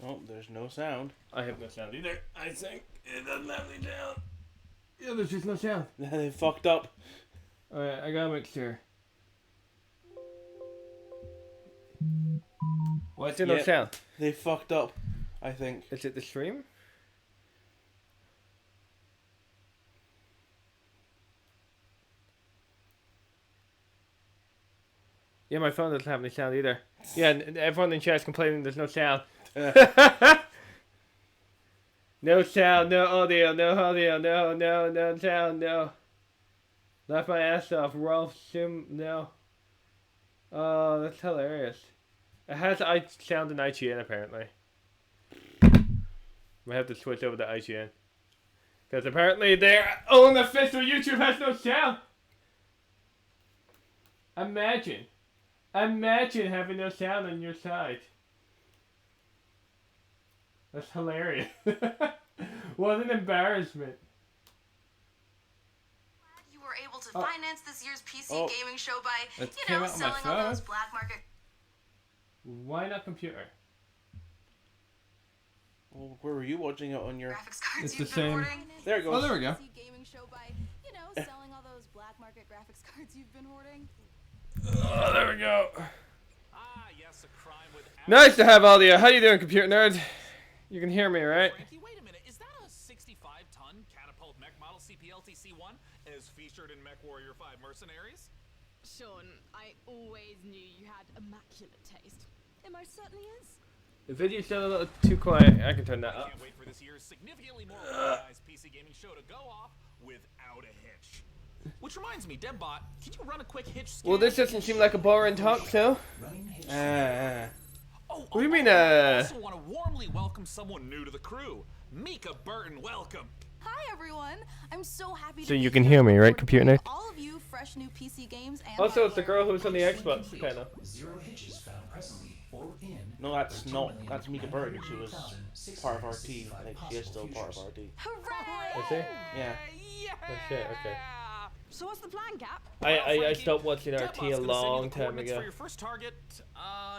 Oh, there's no sound. I have no sound either. I think it doesn't have any sound. Yeah, there's just no sound. They fucked up. Alright, I gotta make sure. Why is there no Yeah. sound? They fucked up, I think. Is it the stream? Yeah, my phone doesn't have any sound either. Yeah, and everyone in chat is complaining there's no sound. No sound, no audio, no sound, no. Laugh my ass off, Rolf Sim, no. Oh, that's hilarious. It has sound in IGN apparently. We have to switch over to IGN. Because apparently their own official YouTube has no sound. Imagine having no sound on your side. That's hilarious. What an embarrassment. You were able to finance this year's PC gaming show by, It came out on my selling all those phone. black market. Why not computer? Well, where were you watching it on your... Graphics cards It's you've the been same. hoarding? There it goes. Oh, there we go. PC gaming show by, selling all those black market graphics cards you've been hoarding. Oh, there we go. Ah, yes, a crime with Nice to have audio. How you doing, computer nerd? You can hear me, right? Frankie, wait a minute. Is that a 65-ton catapult mech model CPLTC-1 as featured in Mech Warrior 5 Mercenaries? Sean, I always knew you had immaculate taste. It most certainly is. The video's still a little too quiet. I can turn that I up. can't wait for this year's significantly more organized PC gaming show to go off without a hitch. Which reminds me, Debbot, can you run a quick hitch scan? Well, this doesn't seem like a boring talk show. Oh, What do you mean, I also want to warmly welcome someone new to the crew. Mika Burton, welcome. Hi everyone. I'm so happy to So be you can here hear me, to right, report computer to nerd? all of you fresh new PC games and Also, it's the hardware. girl who's on the Xbox panel. Zero hitches found presently or in. No, that's not. That's Mika Burton. She was part of our team. I think she is still part of our team. Hooray! Is she? Yeah. Yeah. Oh shit, okay. So what's the plan, Cap? I stopped watching Debbot's RT a gonna send you long the time coordinates ago. For your first target,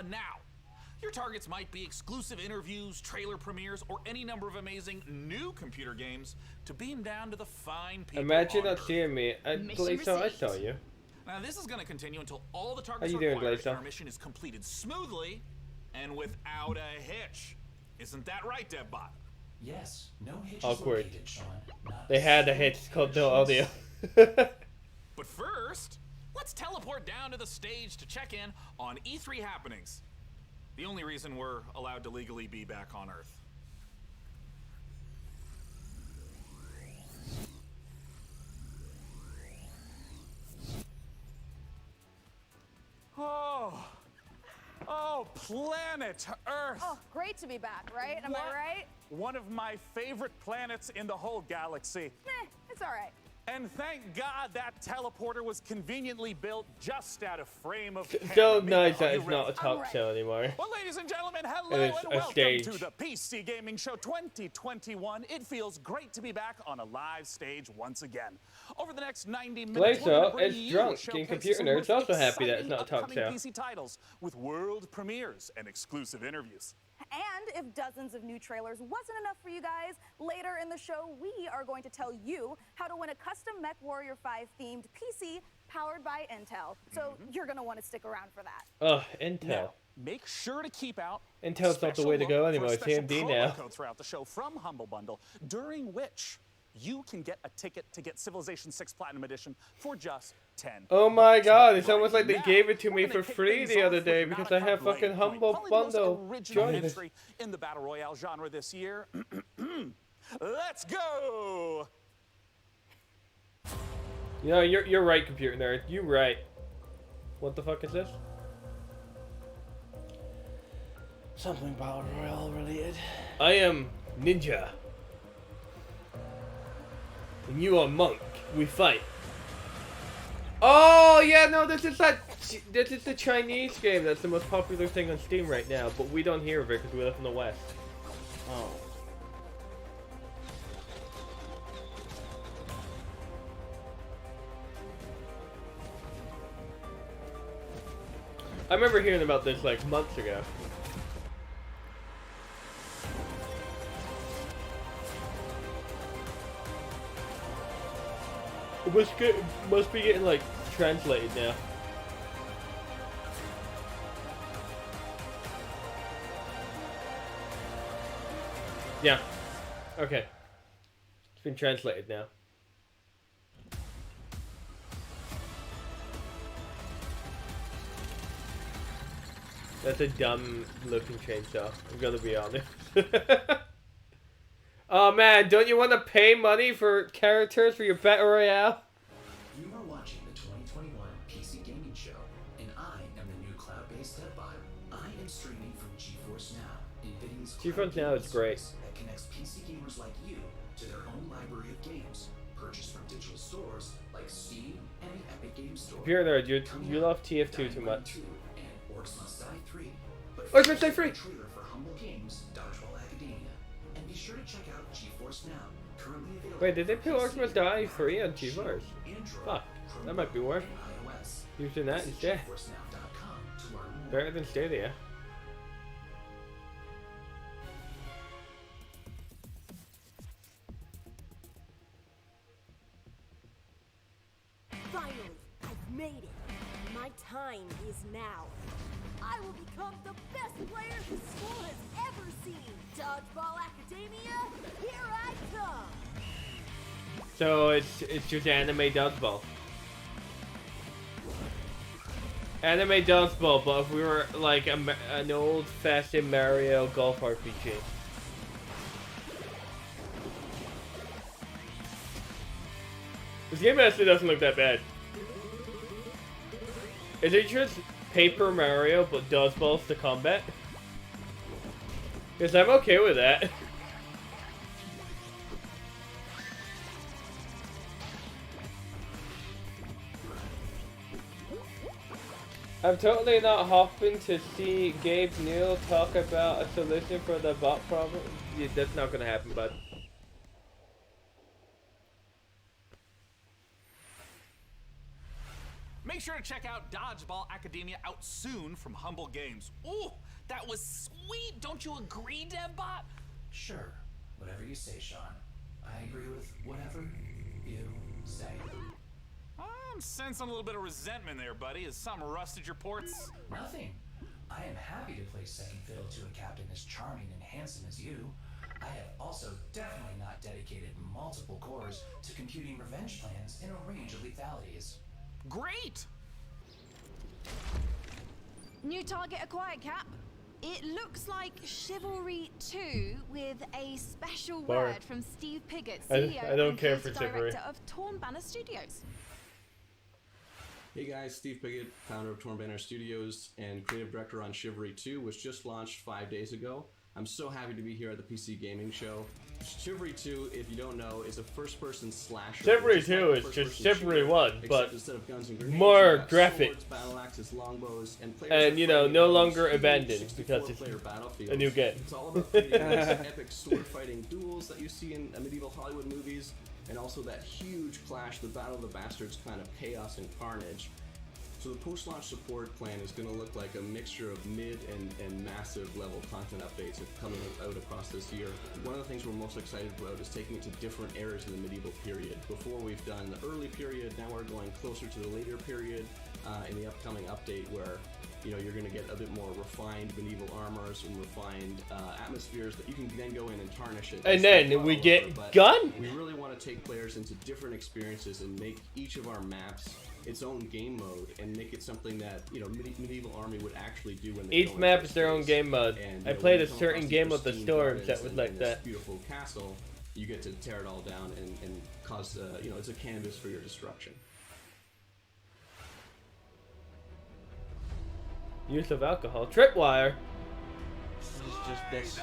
now. Your targets might be exclusive interviews, trailer premieres, or any number of amazing new computer games to beam down to the fine people Imagine on not Earth. seeing me. Mission Glazo, I received. saw you. Now this is going to continue until all the targets you doing, required Glazo? in our mission is completed smoothly and without a hitch. Isn't that right, Debbot? Yes, no hitches Awkward. located, Sean. Not They had a hit called no audio. But first, let's teleport down to the stage to check in on E3 happenings. The only reason we're allowed to legally be back on Earth. Oh, planet Earth! Oh, great to be back, right? Am I right? One of my favorite planets in the whole galaxy. It's all right. And thank God that teleporter was conveniently built just out of frame of camera. So Mika, nice are that you it's not a ready? talk ready. show anymore. Well, ladies and gentlemen, hello It is and a welcome stage. to the PC Gaming Show 2021. It feels great to be back on a live stage once again. Over the next 90 minutes, Glazo we're gonna bring is you drunk. a showcase King of Computer some Nerd's most also happy that it's exciting not a talk upcoming show. PC titles with world premieres and exclusive interviews. And if dozens of new trailers wasn't enough for you guys, later in the show, we are going to tell you how to win a custom Mech Warrior 5 themed PC powered by Intel. So you're going to want to stick around for that. Ugh, Intel. Now, make sure to keep out Intel's not the way to go anymore. It's special AMD promo now. code throughout the show from Humble Bundle, during which you can get a ticket to get Civilization 6 Platinum Edition for just 10. Oh my god, it's Right almost like they now, gave it to we're me gonna for kick free things the off other with day because I have Nautica fucking Blade Humble Point, probably the most Bundle. original Join us. entry in the Battle Royale genre this year. Let's go! You know, you're right, computer nerd. You're right. What the fuck is this? Something Battle Royale related. I am Ninja. And you are Monk. We fight. Oh yeah, no, this is the Chinese game that's the most popular thing on Steam right now, but we don't hear of it because we live in the West. Oh. I remember hearing about this like months ago. It must be getting like translated now. Yeah. Okay. It's been translated now. That's a dumb looking chainsaw, I'm gonna be honest. Oh man, don't you want to pay money for characters for your Battle Royale? You are watching the 2021 PC Gaming Show, and I am the new cloud-based dev-bot. I am streaming from GeForce Now, NVIDIA's GeForce Now is great. that connects PC gamers like you to their own library of games, purchased from digital stores like Steam and the Epic Games Store. If you're a nerd, you love TF2 too much. And Orcs Must Die 3. But Orcs Must Die 3! Trailer for Humble Games, Dodgeball Academia. And be sure to check out GeForce Now, currently available. Wait, did they put Orcs Must Die 3 on GeForce? Android, Fuck, that might be worth and iOS. using that Visit instead. GeForceNow.com to learn more. Better than Stadia. Finally, I've made it. My time is now. I will become the best player the school has ever seen. Dodgeball Academia, here I come. So it's just anime dodgeball. Anime dodgeball, but if we were like an old-fashioned Mario golf RPG. This game actually doesn't look that bad. Is it just Paper Mario but dodgeballs to combat? Because I'm okay with that. I'm totally not hopping to see Gabe Newell talk about a solution for the bot problem. Yeah, that's not gonna happen, bud. Make sure to check out Dodgeball Academia out soon from Humble Games. Ooh, that was sweet. Don't you agree, DevBot? Sure, whatever you say, Sean. I agree with whatever you say. I'm sensing a little bit of resentment there, buddy. Has something rusted your ports? Nothing. I am happy to play second fiddle to a captain as charming and handsome as you. I have also definitely not dedicated multiple cores to computing revenge plans in a range of lethalities. Great! New target acquired, Cap. It looks like Chivalry 2 with a special Bar. word from Steve Piggott, I CEO don't and care for creative Chivalry. director of Torn Banner Studios. Hey guys, Steve Piggott, founder of Torn Banner Studios and creative director on Chivalry 2, which just launched 5 days ago. I'm so happy to be here at the PC Gaming Show. Chivalry 2, if you don't know, is a first-person slasher. Chivalry which 2 like a is just first-person Chivalry shooter, 1, except but instead of guns and grenades, more you've got graphic. swords, battle axes, longbows, and players And, are you know, fighting no on longer huge abandoned because it's 64-player battlefields. a new game. It's all about creating those epic sword-fighting duels that you see in medieval Hollywood movies, and also that huge clash, the Battle of the Bastards kind of chaos and carnage. So the post-launch support plan is going to look like a mixture of mid and massive level content updates coming out across this year. One of the things we're most excited about is taking it to different eras in the medieval period. Before we've done the early period, now we're going closer to the later period in the upcoming update where you're going to get a bit more refined medieval armors and refined atmospheres that you can then go in and tarnish it. And then we get gun. We really want to take players into different experiences and make each of our maps its own game mode and make it something that medieval army would actually do when they Each go map into is their own space. game mode. And, I when played you a come certain across game the of the pristine Storms gardens that was and like this that. beautiful castle, you get to tear it all down and cause it's a canvas for your destruction. Use of alcohol. Tripwire. This is just this.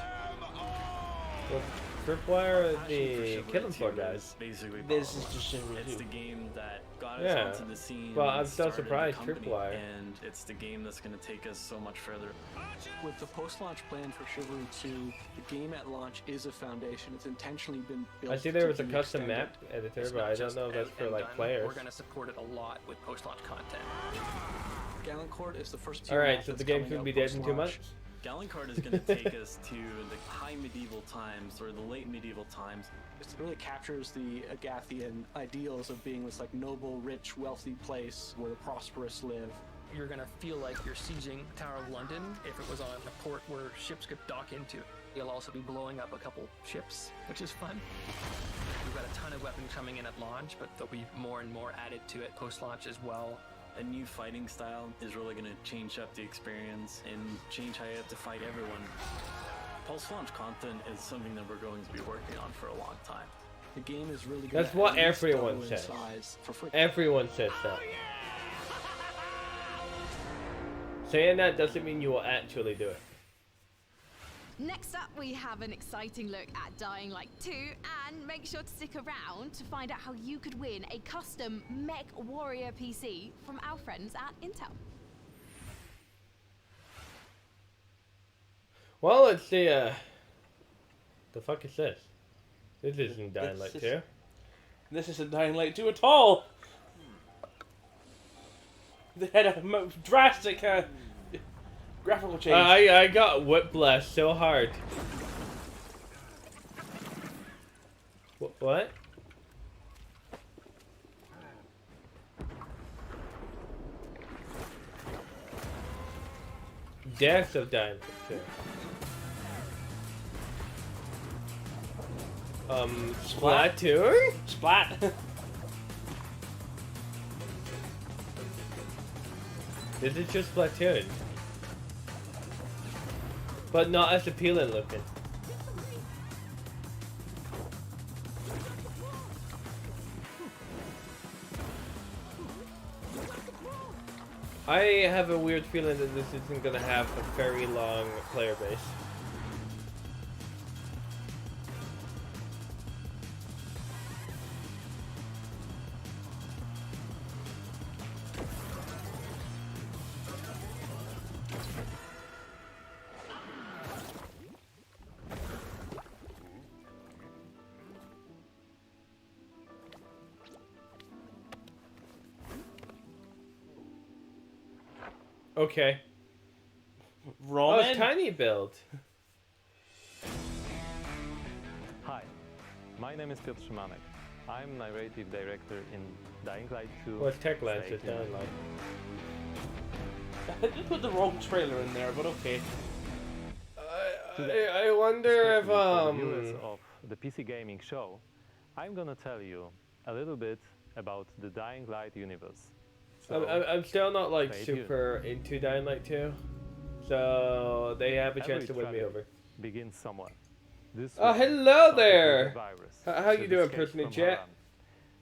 Well, Tripwire, the Killing Floor guys. Basically, This is just Chivalry it's 2. the game that got us Yeah. onto the scene. Well, I'm and so started the surprised, company, Tripwire. and it's the game that's going to take us so much further. With the post-launch plan for Chivalry 2, the game at launch is a foundation. It's intentionally been built. I see there to was a be custom extended. map editor, It's but not I don't just know if that's for and like done. players. We're going to support it a lot with post-launch content. Gallant Court is the first Alright, map so the that's game's coming gonna out be dead in 2 post-launch. months? Galencard is going to take us to the high medieval times or the late medieval times. It really captures the Agathian ideals of being this like noble, rich, wealthy place where the prosperous live. You're gonna feel like you're sieging Tower of London if it was on a port where ships could dock into. You'll also be blowing up a couple ships, which is fun. We've got a ton of weapons coming in at launch, but there'll be more and more added to it post-launch as well. A new fighting style is really going to change up the experience and change how you have to fight everyone. Post-launch content is something that we're going to be working on for a long time. The game is really good. That's what everyone says. Everyone says that. Saying that doesn't mean you will actually do it. Next up, we have an exciting look at Dying Light 2, and make sure to stick around to find out how you could win a custom Mech Warrior PC from our friends at Intel. Well, let's see, the fuck is this? This isn't Dying Light 2. This isn't Dying Light 2 at all! They had a drastic graphical change. I got whiplash so hard. What? Death of Dying Light 2. Splatoon? Splat. This is just Splatoon. But not as appealing looking. I have a weird feeling that this isn't gonna have a very long player base. Okay. Roman? Oh, it's tiny build. Hi, my name is Piotr Szymanek. I'm narrative director in Dying Light 2. Well, it's Techland, it's Dying Light. I did put the wrong trailer in there, but okay. I wonder if For the viewers of the PC Gaming Show, I'm gonna tell you a little bit about the Dying Light universe. So I'm still not like super into Dying Light 2, so they have a chance to win me over. Begins somewhere. This Oh, hello there! How you doing, person in chat?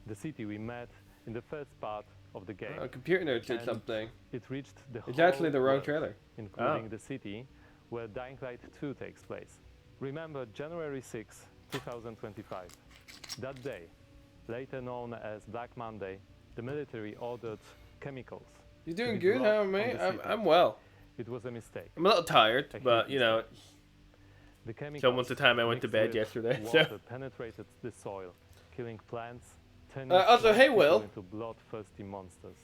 The city we met in the first part of the game. Computer Nerd did something. It reached the It's actually the wrong world, trailer. including the city where Dying Light 2 takes place. Remember January 6, 2025. That day, later known as Black Monday, the military ordered chemicals. You doing good, how am I? I'm well. It was a mistake. I'm a little tired, but you know, the chemicals it's almost the time I went to bed mixed with yesterday. Water So. penetrated the soil, killing plants, turning Also, hey, people Will. into bloodthirsty monsters.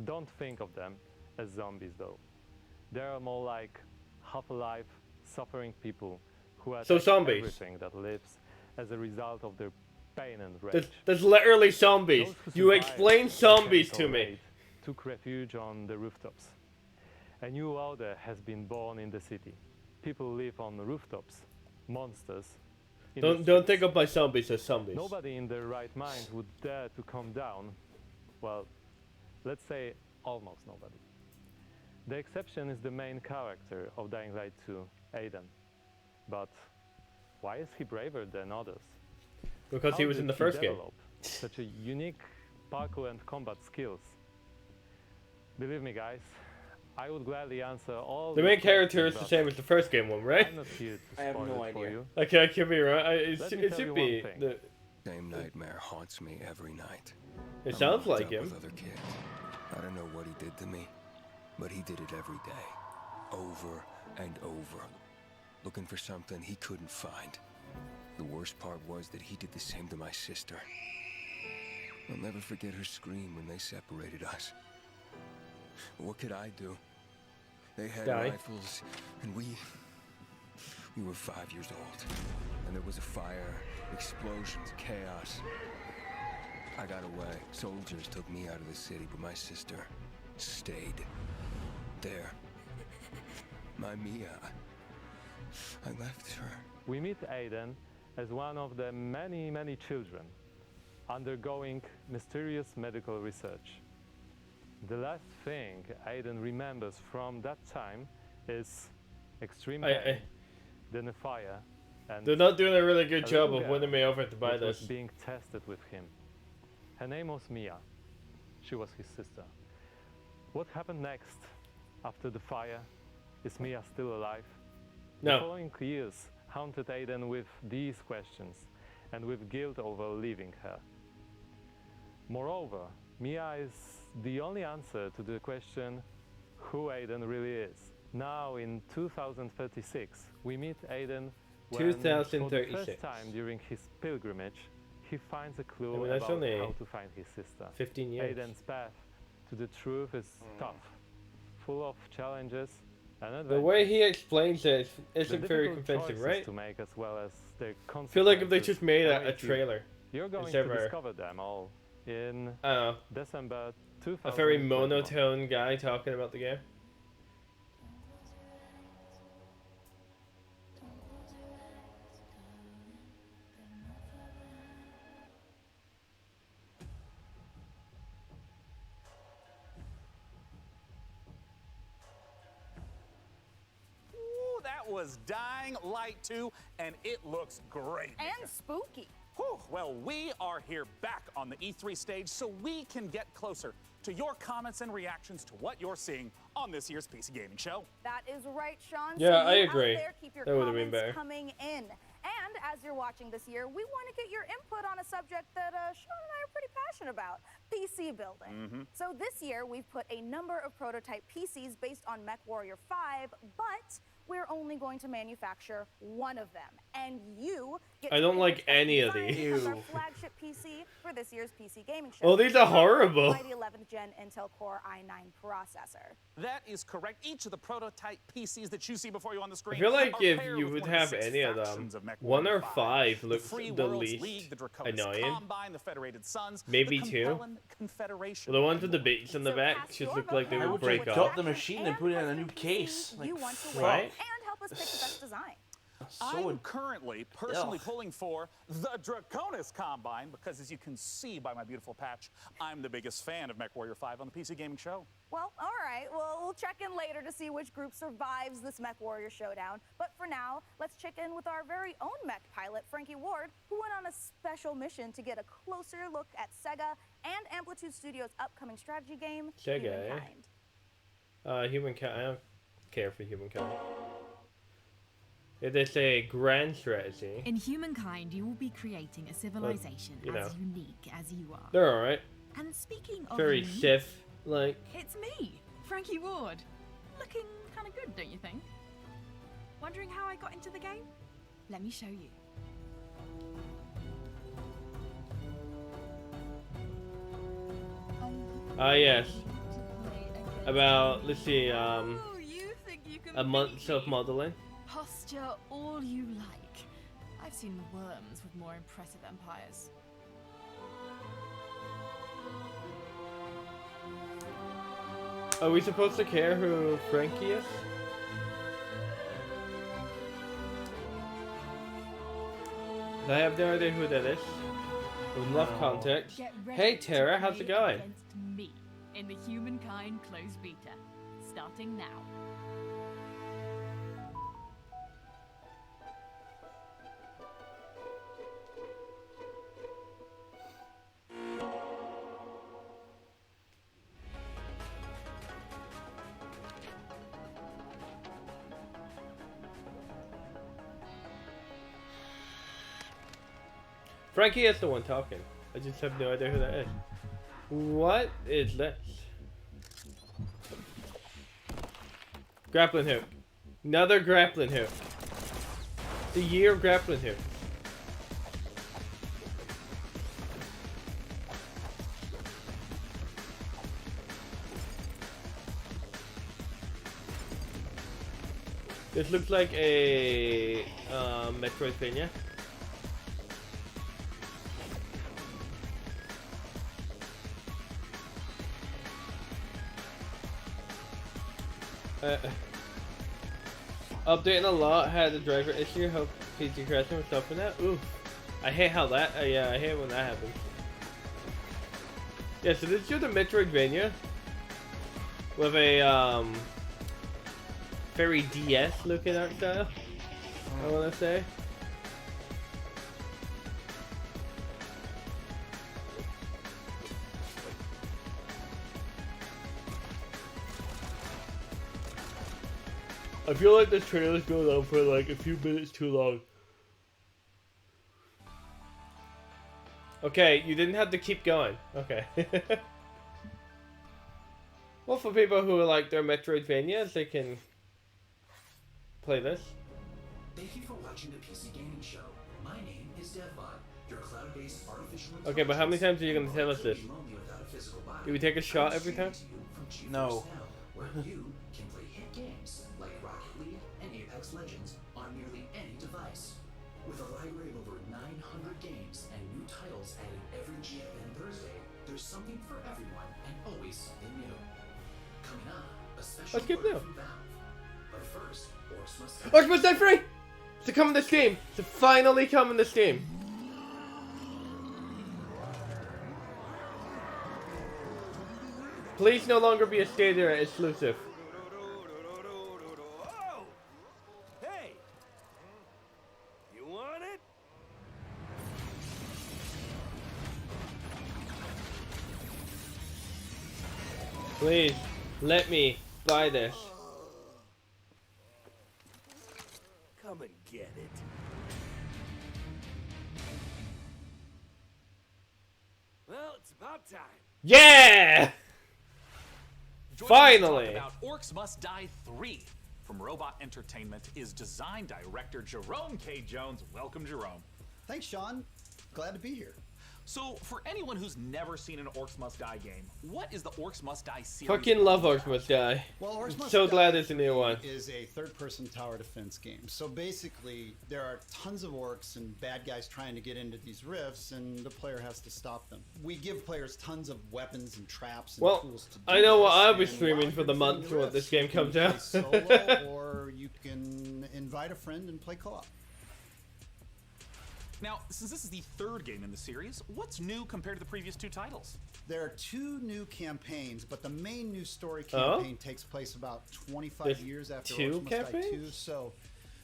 Don't think of them as zombies, though. They are more like half-alive, suffering people who attack zombies. everything that lives as a result of their pain and rage. There's literally zombies. Those who You survived explain the zombies to chemical me. raid took refuge on the rooftops. A new order has been born in the city. People live on the rooftops. Monsters. in the Don't think of my zombies as zombies. Nobody in their right mind would dare to come down. Well, let's say almost nobody. The exception is the main character of Dying Light 2, Aiden. But why is he braver than others? Because How he was did in the first game. develop such a unique parkour and combat skills? Believe me, guys, I would gladly answer all The these main character questions, is the but same as the first game one, right? I'm not here to I have spoil no it for idea. you. Okay, I could be wrong. It Let me should tell you be. one thing. The, Same nightmare haunts me every night. It I'm sounds locked like up him. with other kids. I don't know what he did to me, but he did it every day, over and over, looking for something he couldn't find. The worst part was that he did the same to my sister. I'll never forget her scream when they separated us. What could I do? They had Die. rifles, and we were 5 years old. And there was a fire, explosions, chaos. I got away. Soldiers took me out of the city, but my sister stayed there. My Mia. I left her. We meet Aiden as one of the many, many children undergoing mysterious medical research. The last thing Aiden remembers from that time is extreme pain, then a fire, and They're not doing a really good a job little of girl winning me over to buy that was this. being tested with him. Her name was Mia. She was his sister. What happened next after the fire? Is Mia still alive? No. The following years haunted Aiden with these questions and with guilt over leaving her. Moreover, Mia is the only answer to the question who Aiden really is. Now in 2036, we meet Aiden when for the 2036. first time during his pilgrimage, he finds a clue I mean, that's about only how to find his sister. 15 years. Aiden's path to the truth is tough, full of challenges and The adventures. way he explains it The isn't very difficult convincing, choices right? to make as well as the I feel like if they consequences just made a await you. trailer. You're going instead to of a- discover them all in I don't know, December a very 2021. monotone guy talking about the game. Ooh, that was Dying Light 2, and it looks great. And spooky. Whew, well, we are here back on the E3 stage so we can get closer to your comments and reactions to what you're seeing on this year's PC Gaming Show. That is right, Sean. Yeah, so I you agree. Out there, keep your That would've been comments better. coming in. And as you're watching this year, we want to get your input on a subject that Sean and I are pretty passionate about: PC building. So this year, we've put a number of prototype PCs based on MechWarrior 5, but we're only going to manufacture one of them. And you get I to don't pick like which any of design these. becomes our Ew. flagship PC for this year's PC Gaming Show. Oh, these are horrible. By the 11th Gen Intel Core i9 processor. That is correct. Each of the prototype PCs that you see before you on the I screen feel like are if paired you with would one of have the 6 any of them, factions of MechWarrior 1 or 5. 5 The looks Free the Worlds least League, the Draconis annoying. Combine, the Federated Sons, Maybe the 2. Capellan Confederation. Well, the ones with the beats on the So back cast just your look vote like they now would for break which off. Got the faction machine and and put it in a custom new PC case. you Like, want to fuck. win, Right? and help us pick the best design. I'm currently personally Ugh. pulling for the Draconis Combine because, as you can see by my beautiful patch, I'm the biggest fan of MechWarrior 5 on the PC Gaming Show. Well, all right. Well, we'll check in later to see which group survives this MechWarrior showdown. But for now, let's check in with our very own mech pilot, Frankie Ward, who went on a special mission to get a closer look at Sega and Amplitude Studios' upcoming strategy game, Sega, eh? Humankind. Humankind. I don't care for Humankind. It is a grand strategy. In Humankind, you will be creating a civilization you know. as unique as you are. They're alright. And speaking of Very unique, Sith like. it's me, Frankie Ward. Looking kind of good, don't you think? Wondering how I got into the game? Let me show you. Ah, yes. About, let's see, Oh, you think you can a month beat of me? modeling. Posture all you like. I've seen worms with more impressive empires. Are we supposed to care who Frankie is? I have no idea who that is. With enough context. Get ready Hey to Tara, how's play it going? Against me in the Humankind closed beta, starting now. Frankie is the one talking. I just have no idea who that is. What is this? Grappling hook. Another grappling hook. The year of grappling hook. This looks like a Metroidvania. Updating a lot, had a driver issue, hope PC crashing was stopping that. Ooh, I hate how that, yeah, I hate when that happens. Yeah, so this is just a Metroidvania with a very DS looking art style, I want to say. I feel like the trailer's going on for like a few minutes too long. Okay, you didn't have to keep going. Okay. Well, for people who like their Metroidvanias, they can play this. Thank you for watching the PC Gaming Show. My name is DevBot, your cloud-based artificial Okay, but how many times are you going to tell us this? Do we take a shot every time? No. Where you can play hit games like Rocket League and Apex Legends on nearly any device. With a library of over 900 games and new titles added every GFN Thursday, there's something for everyone and always something new. Coming up, a special Let's skip order now. from Valve. But first, Orcs Must Die. Orcs Must Die Free! To come in this game! To finally come in this game! Please no longer be a Stadia exclusive. Hey! You want it? Please, let me buy this. Come and get it. Well, it's about time. Yeah! Joining us to Finally! talk about Orcs Must Die 3 from Robot Entertainment is design director Jerome K. Jones. Welcome, Jerome. Thanks, Sean. Glad to be here. So, for anyone who's never seen an Orcs Must Die game, what is the Orcs Must Die series? Fucking love Orcs Must Die. Well, Orcs Must So Die glad there's a new one. Is a third-person tower defense game. So basically, there are tons of orcs and bad guys trying to get into these rifts, and the player has to stop them. We give players tons of weapons and traps and Well, tools to do I know what this, I'll be and streaming while for you're the defending month when rifts, this game you comes can out. play solo, or you can invite a friend and play co-op. Now, since this is the third game in the series, what's new compared to the previous two titles? There are two new campaigns, but the main new story campaign takes place about 25 There's years after two Orcs Must Die 2. campaigns? So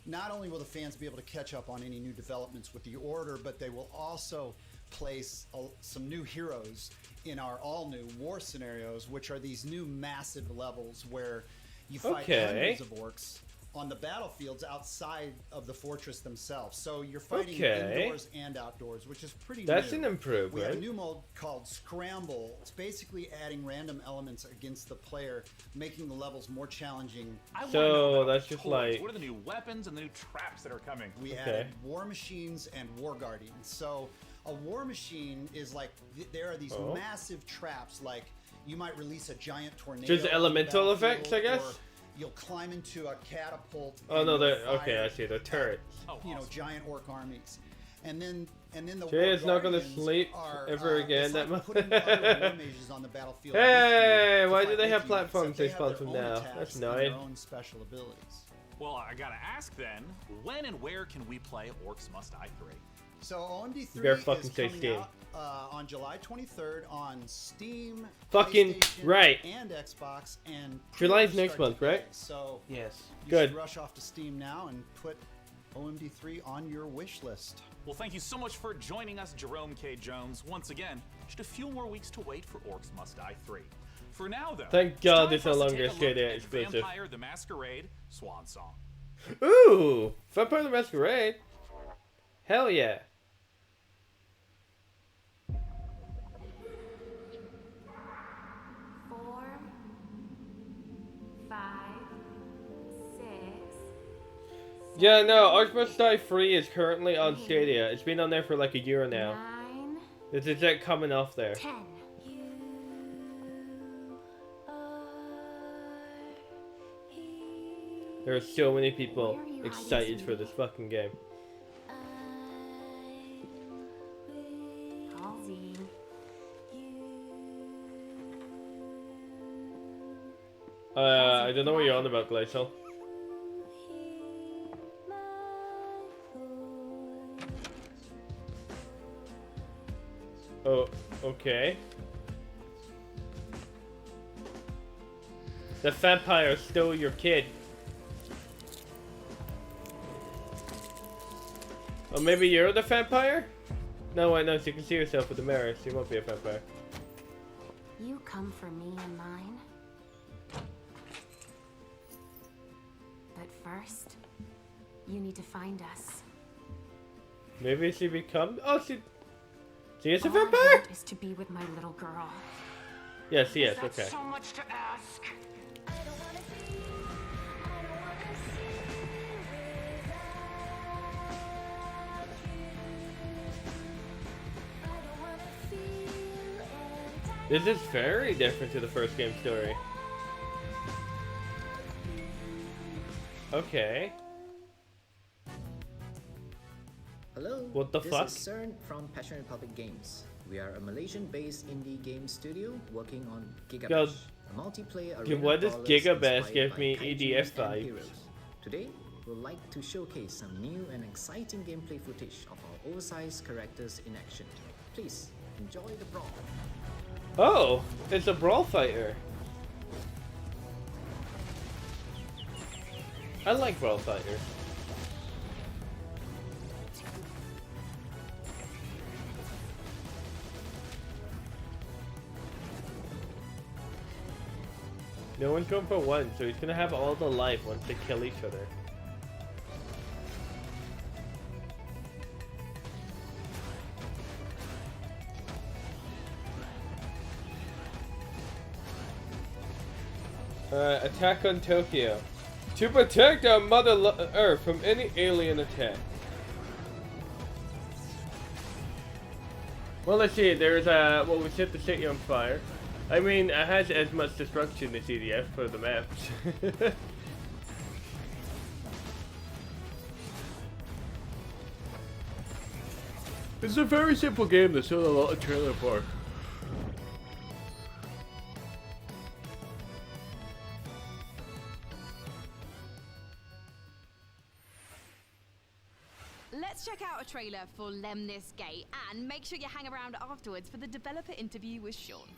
not only will the fans be able to catch up on any new developments with the Order, but they will also place some new heroes in our all-new war scenarios, which are these new massive levels where you fight hundreds of orcs on the battlefields outside of the fortress themselves. So you're fighting indoors and outdoors, which is pretty That's new. an improvement. We have a new mode called Scramble. It's basically adding random elements against the player, making the levels more challenging. So that's just like... What are the new weapons and the new traps that are coming? We added war machines and war guardians. So a war machine is like, there are these massive traps, like you might release a giant tornado. Just elemental effects, I guess? Or you'll climb into a catapult. Oh no, they're fire, okay. I see. They're turrets. You know, giant orc armies, and then the Jay's war not gonna guardians sleep are, ever again. it's That like much. putting other war mages on the battlefield. Hey, with you why to do they fight have with you, platforms except they have their spawn from own now? attacks That's and their annoying. own special abilities. Well, I gotta ask then, when and where can we play Orcs Must Die 3? So OMD3 better fucking is say coming Steam. out on July 23rd on Steam, Fucking PlayStation, right. and Xbox, and July's pre-orders next start month, today. right? So yes, you good. should rush off to Steam now and put OMD3 on your wish list. Well, thank you so much for joining us, Jerome K. Jones. Once again, just a few more weeks to wait for Orcs Must Die 3. For now, though, Thank it's God time this for no us to longer take a a look Stadia at exclusive. Vampire the Masquerade Swan Song. Ooh, Vampire the Masquerade. Hell yeah. Yeah, no, Orcs Must Die Free is currently on Stadia. It's been on there for like a year now. It's like coming off there. 10. There are so many people excited for this fucking game. Halsey. I don't know what you're on about, Glacial. Oh, okay. The vampire stole your kid. Oh, maybe you're the vampire? No, wait, no, so you can see yourself with the mirror, so you won't be a vampire. You come for me and mine. But first, you need to find us. Maybe she become... Oh, she is a All I vampire? want is to be with my little girl. Yes, she is, okay. So much to ask. This is very different to the first game story. Okay. Hello. What the fuck? This is CERN from Passion Republic Games. We are a Malaysian-based indie game studio working on Gigabash, a multiplayer arena what does brawlers Gigabash inspired give by me kaijus EDF and vibes? heroes. Today, we'd like to showcase some new and exciting gameplay footage of our oversized characters in action. Please enjoy the brawl. Oh, it's a brawl fighter. I like brawl fighters. No one's going for one, so he's gonna have all the life once they kill each other. Attack on Tokyo. To protect our Mother Earth from any alien attack. Well, let's see. There's well, we set the city on fire. I mean, it has as much destruction as EDF for the maps. It's a very simple game that showed a lot of trailer for. Let's check out a trailer for Lemnis Gate and make sure you hang around afterwards for the developer interview with Sean.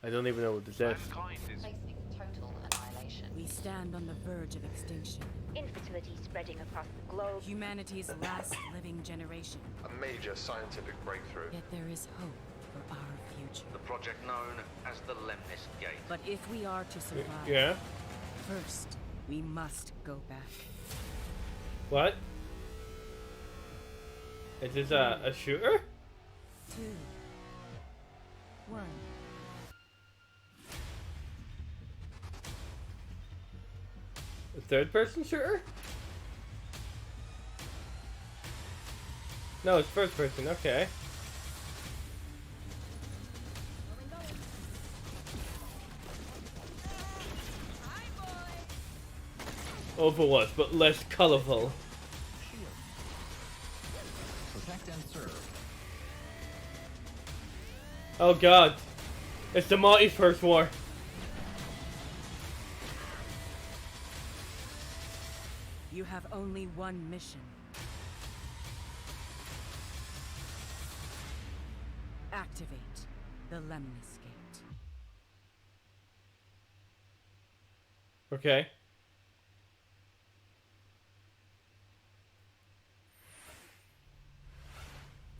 I don't even know what this is. Facing total annihilation. We stand on the verge of extinction. Infertility spreading across the globe. Humanity's last living generation. A major scientific breakthrough. Yet there is hope for our future. The project known as the Lemnis Gate. But if we are to survive, Yeah? first we must go back. What? Is this a shooter? 2, 1. A third person shooter? No, it's first person, okay. Overwatch, but less colorful. Protect and serve. Oh god. It's the multiverse war. You have only one mission. Activate the Lemnis Gate. Okay.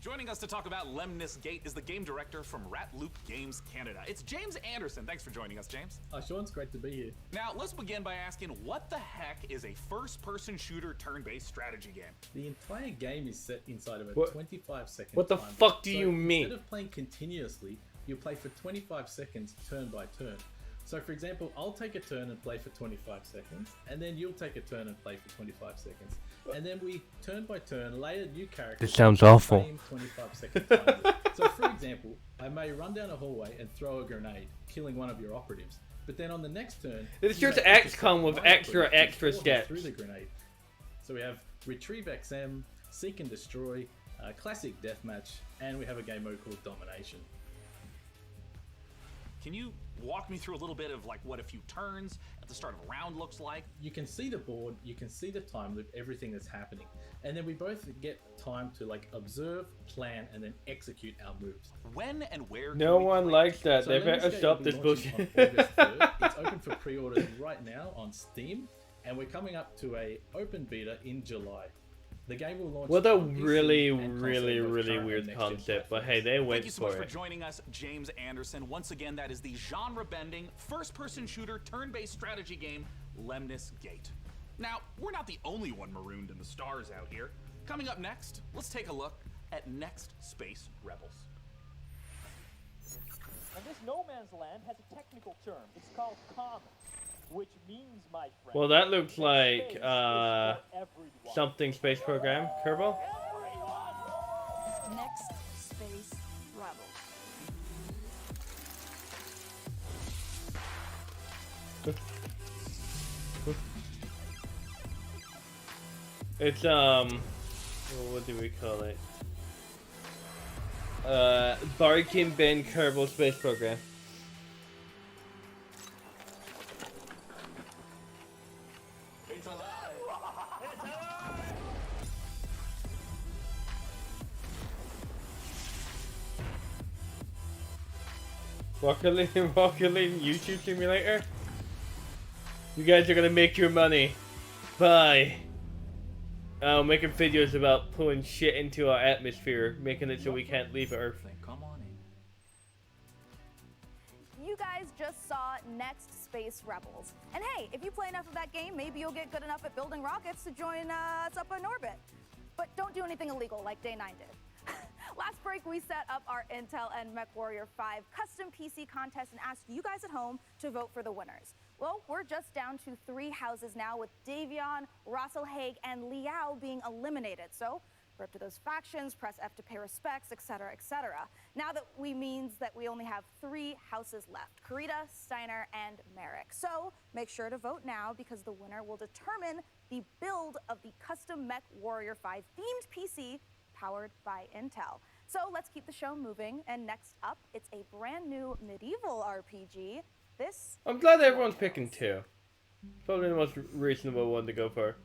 Joining us to talk about Lemnis Gate is the game director from Ratloop Games Canada. It's James Anderson. Thanks for joining us, James. Sean, it's great to be here. Now, let's begin by asking, what the heck is a first-person shooter turn-based strategy game? The entire game is set inside of a What- 25-second what the time fuck block. do So you mean? Instead of playing continuously, you play for 25 seconds turn by turn. So for example, I'll take a turn and play for 25 seconds, and then you'll take a turn and play for 25 seconds. And then we, turn by turn, layer new characters. This sounds in the awful. same 25-second time block. So for example, I may run down a hallway and throw a grenade, killing one of your operatives. But then on the next turn, It's you just may intercept XCOM with my extra opponent before he's steps. through the grenade. So we have Retrieve XM, Seek and Destroy, Classic Deathmatch, and we have a game mode called Domination. Can you walk me through a little bit of like what a few turns at the start of a round looks like? You can see the board, you can see the time loop, everything that's happening. And then we both get time to like observe, plan, and then execute our moves. When and where No one likes that. So They better Lemniscate stop will be this launching bullshit. on August 3rd. It's open for pre-orders right now on Steam, and we're coming up to a open beta in July. The game will launch What a on PC really, and console, really, both really current weird and next-gen concept, but platforms. hey, they went Thank you so much for for it. joining us, James Anderson. Once again, that is the genre-bending, first-person shooter, turn-based strategy game, Lemnis Gate. Now, we're not the only one marooned in the stars out here. Coming up next, let's take a look at Next Space Rebels. And this no man's land has a technical term. It's called common, which means, my friend, Well, that looks that like space is for everyone. something space program. Kerbal? Next Space Rebels. It's what do we call it? Barkin Ben Kerbal Space Program. It's alive! It's alive! Rocket League YouTube Simulator? You guys are gonna make your money by making videos about pulling shit into our atmosphere, making it so we can't leave Earth. Come on in. You guys just saw Next Space Rebels. And hey, if you play enough of that game, maybe you'll get good enough at building rockets to join us up in orbit. But don't do anything illegal like Day 9 did. Last break, we set up our Intel and MechWarrior 5 custom PC contest and asked you guys at home to vote for the winners. Well, we're just down to 3 houses now, with Davion, Russell Haig, and Liao being eliminated. So, we're up to those factions, press F to pay respects, etc., etc. Now that means that we only have 3 houses left: Karita, Steiner, and Merrick. So, make sure to vote now, because the winner will determine the build of the custom Mech Warrior 5 themed PC powered by Intel. So let's keep the show moving, and next up, it's a brand new medieval RPG. This I'm glad everyone's picking 2. Probably the most reasonable one to go for.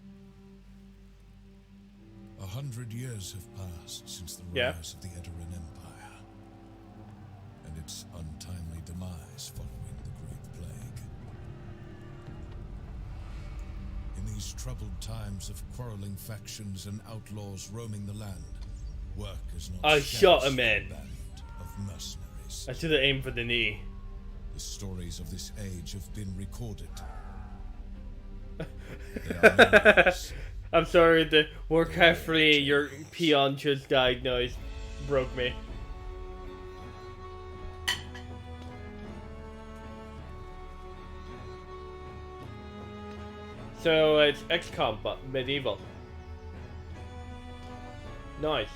100 years have passed since the Yeah. rise of the Edoran Empire, and its untimely demise following the Great Plague. In these troubled times of quarreling factions and outlaws roaming the land, work is not I shot scarce a man. for a band of mercenaries. I should have aimed for the knee. The stories of this age have been recorded. They are numerous. I'm sorry, the Warcraft 3, your peon just died noise broke me. So it's XCOM, but medieval. Nice.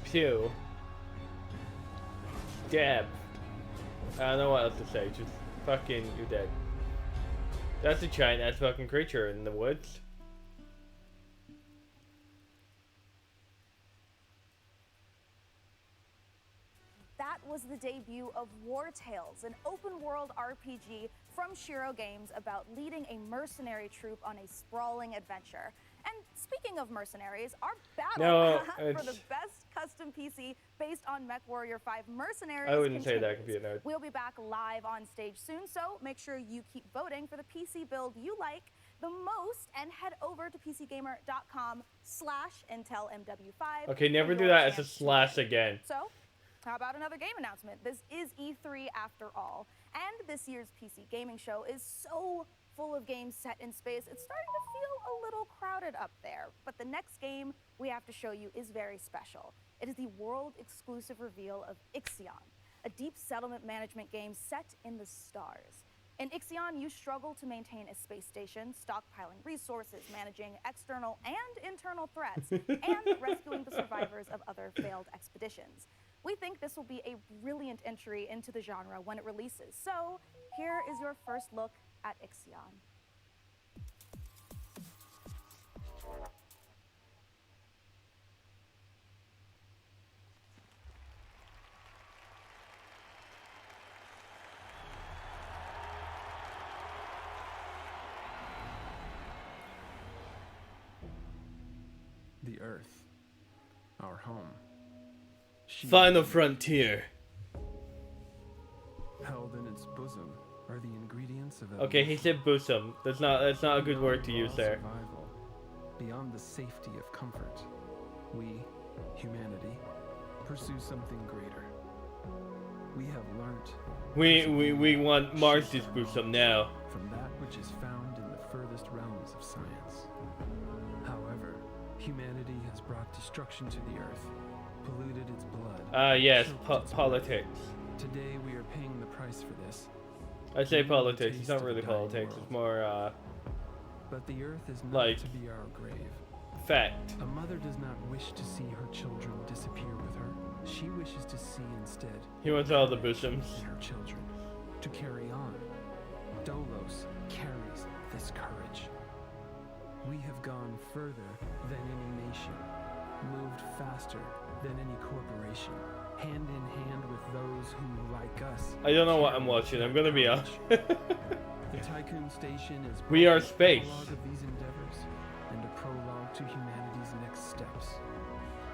Pew. Dab. I don't know what else to say. Just fucking, you're dead. That's a giant ass fucking creature in the woods. That was the debut of War Tales, an open-world RPG from Shiro Games about leading a mercenary troop on a sprawling adventure. And speaking of mercenaries, our battle for the best custom PC based on MechWarrior 5 Mercenaries I wouldn't say that, continues. computer nerd. We'll be back live on stage soon, so make sure you keep voting for the PC build you like the most, and head over to PCGamer.com/IntelMW5. Okay, never for do your that as a chance to slash win. again. So, how about another game announcement? This is E3 after all, and this year's PC gaming show is so full of games set in space, it's starting to feel a little crowded up there. But the next game we have to show you is very special. It is the world-exclusive reveal of Ixion, a deep settlement management game set in the stars. In Ixion, you struggle to maintain a space station, stockpiling resources, managing external and internal threats, and rescuing the survivors of other failed expeditions. We think this will be a brilliant entry into the genre when it releases. So, here is your first look at Ixion. The Earth, our home. Final frontier. Held in its bosom are the ingredients of Okay, he said bosom. That's not a good word to use there. Survival. Beyond the safety of comfort, we, humanity, pursue something greater. We have learnt. We want Mars' bosom now. From that which is found in the furthest realms of science. However, humanity has brought destruction to the earth, polluted its blood. Yes, politics. Today we are paying the price for this. I say politics, it's not really politics, it's more, but the earth is not like, to be our grave. Fact. A mother does not wish to see her children disappear with her. She wishes to see instead. He wants all the bosoms. Her children. To carry on. Dolos carries this courage. We have gone further than any nation, moved faster than any corporation, hand in hand with those who, like us, I don't know what I'm watching, I'm gonna be honest. The Tycoon Station is We are space. a prologue of these endeavors and a prologue to humanity's next steps.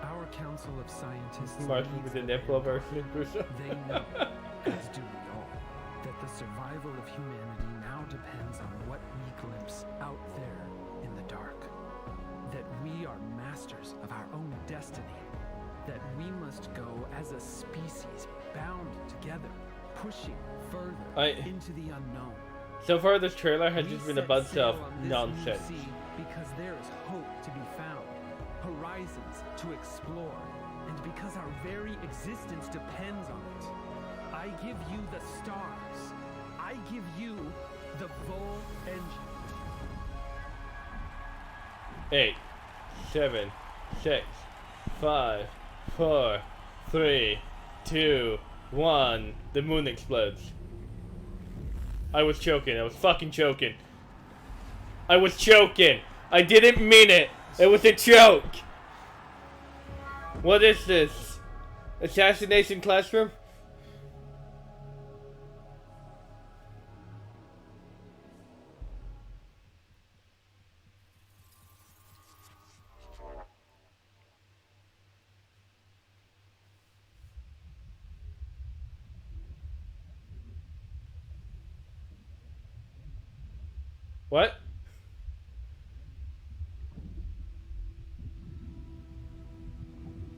Our Council of Scientists Martin leads with the the nipple way. version of bosom. They know, as do we all, that the survival of humanity now depends on what we glimpse out there in the dark. That we are masters of our own destiny. That we must go as a species bound together, pushing further into the unknown. So far, this trailer has just been a set bunch sail of on this nonsense. new sea because there is hope to be found, horizons to explore, and because our very existence depends on it. I give you the stars. I give you the Vol engine. 8, 7, 6, 5, 4, 3, 2, 1. The moon explodes. I was choking. I was fucking choking. I was choking. I didn't mean it. It was a joke. What is this? Assassination Classroom? What?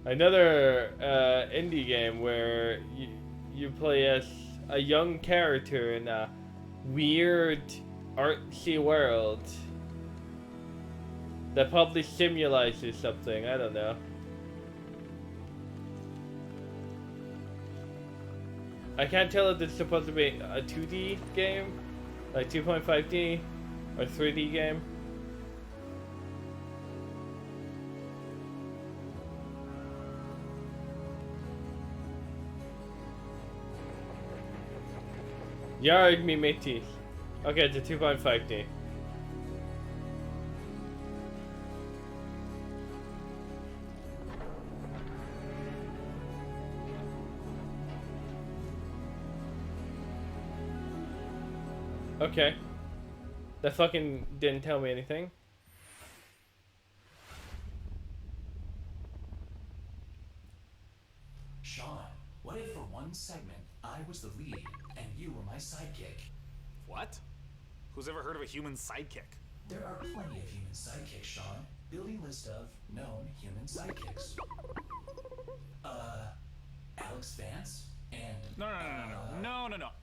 Another indie game where you play as a young character in a weird artsy world that probably symbolizes something. I don't know. I can't tell if it's supposed to be a 2D game, like 2.5D, or 3D game. Yarg me mateys. Okay, it's a 2.5D. Okay. That fucking didn't tell me anything. Sean, what if for one segment I was the lead and you were my sidekick? What? Who's ever heard of a human sidekick? There are plenty of human sidekicks, Sean. Building list of known human sidekicks. Alex Vance and... No.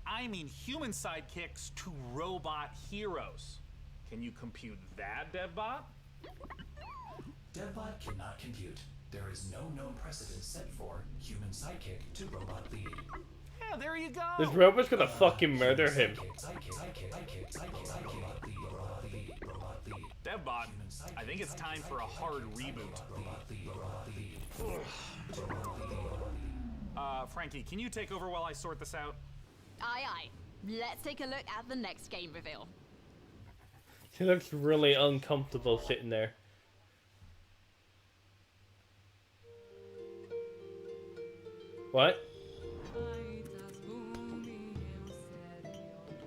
I mean human sidekicks to robot heroes. Can you compute that, DevBot? DevBot cannot compute. There is no known precedent set for human sidekick to robot lead. Yeah, there you go. This robot's gonna fucking murder him. DevBot, I think it's time for a hard reboot. Frankie, can you take over while I sort this out? Aye, aye. Let's take a look at the next game reveal. He looks really uncomfortable sitting there. What?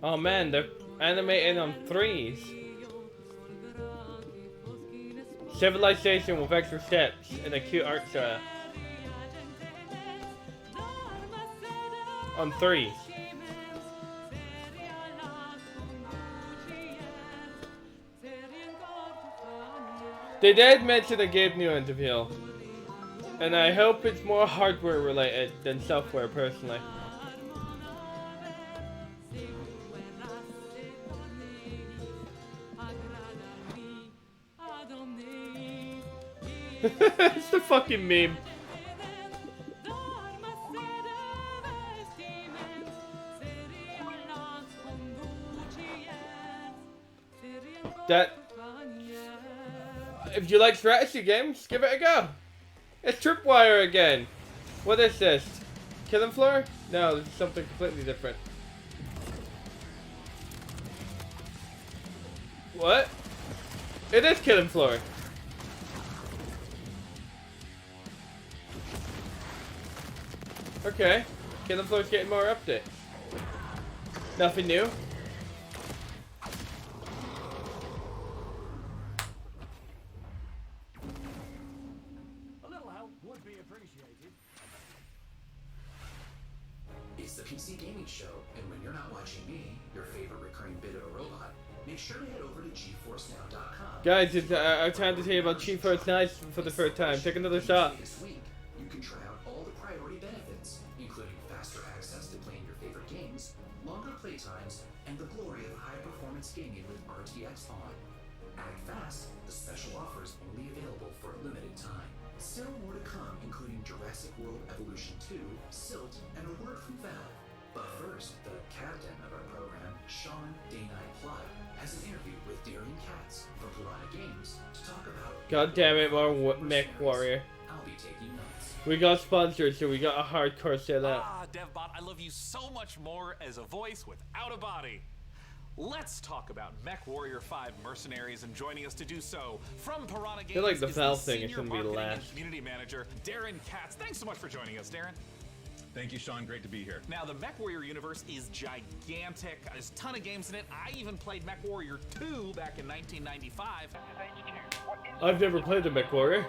Oh man, they're animating on 3s. Civilization with extra steps and a cute art style. On 3s. They did mention a Gabe New interview, and I hope it's more hardware related than software personally. It's the fucking meme. That, if you like strategy games, give it a go. It's Tripwire again. What is this? Killing Floor? No, this is something completely different. What? It is Killing Floor. Okay. Killing Floor's getting more updates. Nothing new. It's the PC Gaming Show, and when you're not watching me, your favorite recurring bit of a robot, make sure to head over to GeForceNow.com. Guys, it's time to tell you about GeForce Now for the first time. Take another shot. This week, you can try out all the priority benefits, including faster access to playing your favorite games, longer playtimes, and the glory of high-performance gaming with RTX On. Act fast, the special offer is only available for a limited time. Still more to come, including Jurassic World Evolution 2, Silt, and a word from Valve. But first, the captain of our program, Sean Day9 Plot, has an interview with Darian Katz from Piranha Games to talk about... God damn it, more Mech Warrior. I'll be taking notes. We got sponsored, so we got a hardcore set up. Ah, DevBot, I love you so much more as a voice without a body. Let's talk about MechWarrior 5 Mercenaries, and joining us to do so from Piranha Games I feel like the is Valve the thing is senior gonna be marketing and last. community manager, Darren Katz. Thanks so much for joining us, Darren. Thank you, Sean. Great to be here. Now, the MechWarrior universe is gigantic. There's a ton of games in it. I even played MechWarrior 2 back in 1995. I've never played the Mech Warrior.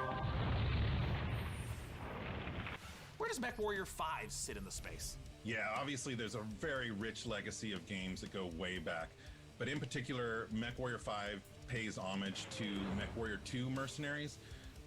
Where does MechWarrior 5 sit in the space? Yeah, obviously there's a very rich legacy of games that go way back. But in particular, MechWarrior 5 pays homage to MechWarrior 2 Mercenaries,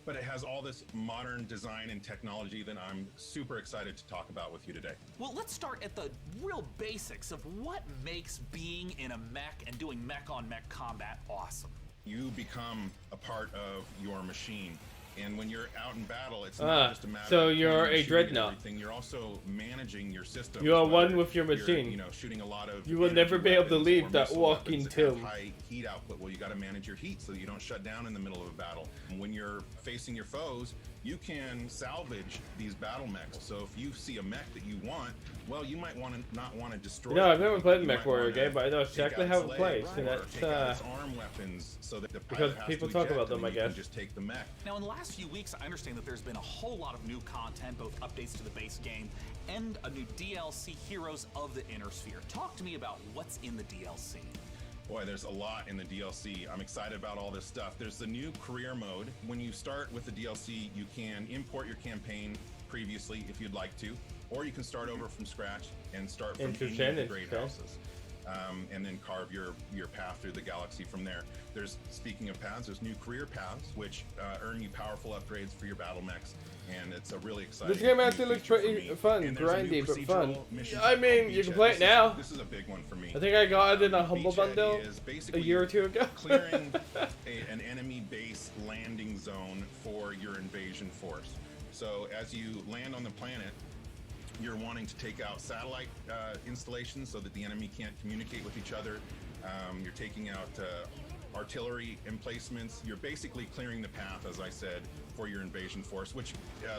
but it has all this modern design and technology that I'm super excited to talk about with you today. Well, let's start at the real basics of what makes being in a mech and doing mech-on-mech combat awesome. You become a part of your machine. And when you're out in battle, it's not just a matter so of you're a shooting dreadnought. everything. You're also managing your system. You are one with your machine. You know, shooting a lot of. You will never be able to weapons leave or that missile walking weapons that have tomb. high heat output. Well, you got to manage your heat so that you don't shut down in the middle of a battle. And when you're facing your foes, you can salvage these battle mechs. So if you see a mech that you want, well, you might not want to destroy. No, it. I've never played the You Mech might Warrior wanna game, but I know take exactly out how its it leg plays, or and that's take out its arm weapons so that the because pilot has people to talk eject, about them, and I then you can guess. just take the mech. Now, in the last few weeks, I understand that there's been a whole lot of new content, both updates to the base game and a new DLC, Heroes of the Inner Sphere. Talk to me about what's in the DLC. Boy, there's a lot in the DLC. I'm excited about all this stuff. There's the new career mode. When you start with the DLC, you can import your campaign previously if you'd like to, or you can start over from scratch and start from any of the great houses. And then carve your path through the galaxy from there. There's, speaking of paths, there's new career paths, which earn you powerful upgrades for your battle mechs, and it's a really exciting. This game actually new looks feature for pretty me. fun, And there's a new grindy, but fun. procedural mission I mean, called you can Beachhead. play it now. This is a big one for me. I think I got it in a Humble Beachhead Bundle is a basically year or two ago. clearing an enemy base landing zone for your invasion force. So as you land on the planet, you're wanting to take out satellite installations so that the enemy can't communicate with each other. You're taking out artillery emplacements. You're basically clearing the path, as I said, for your invasion force, which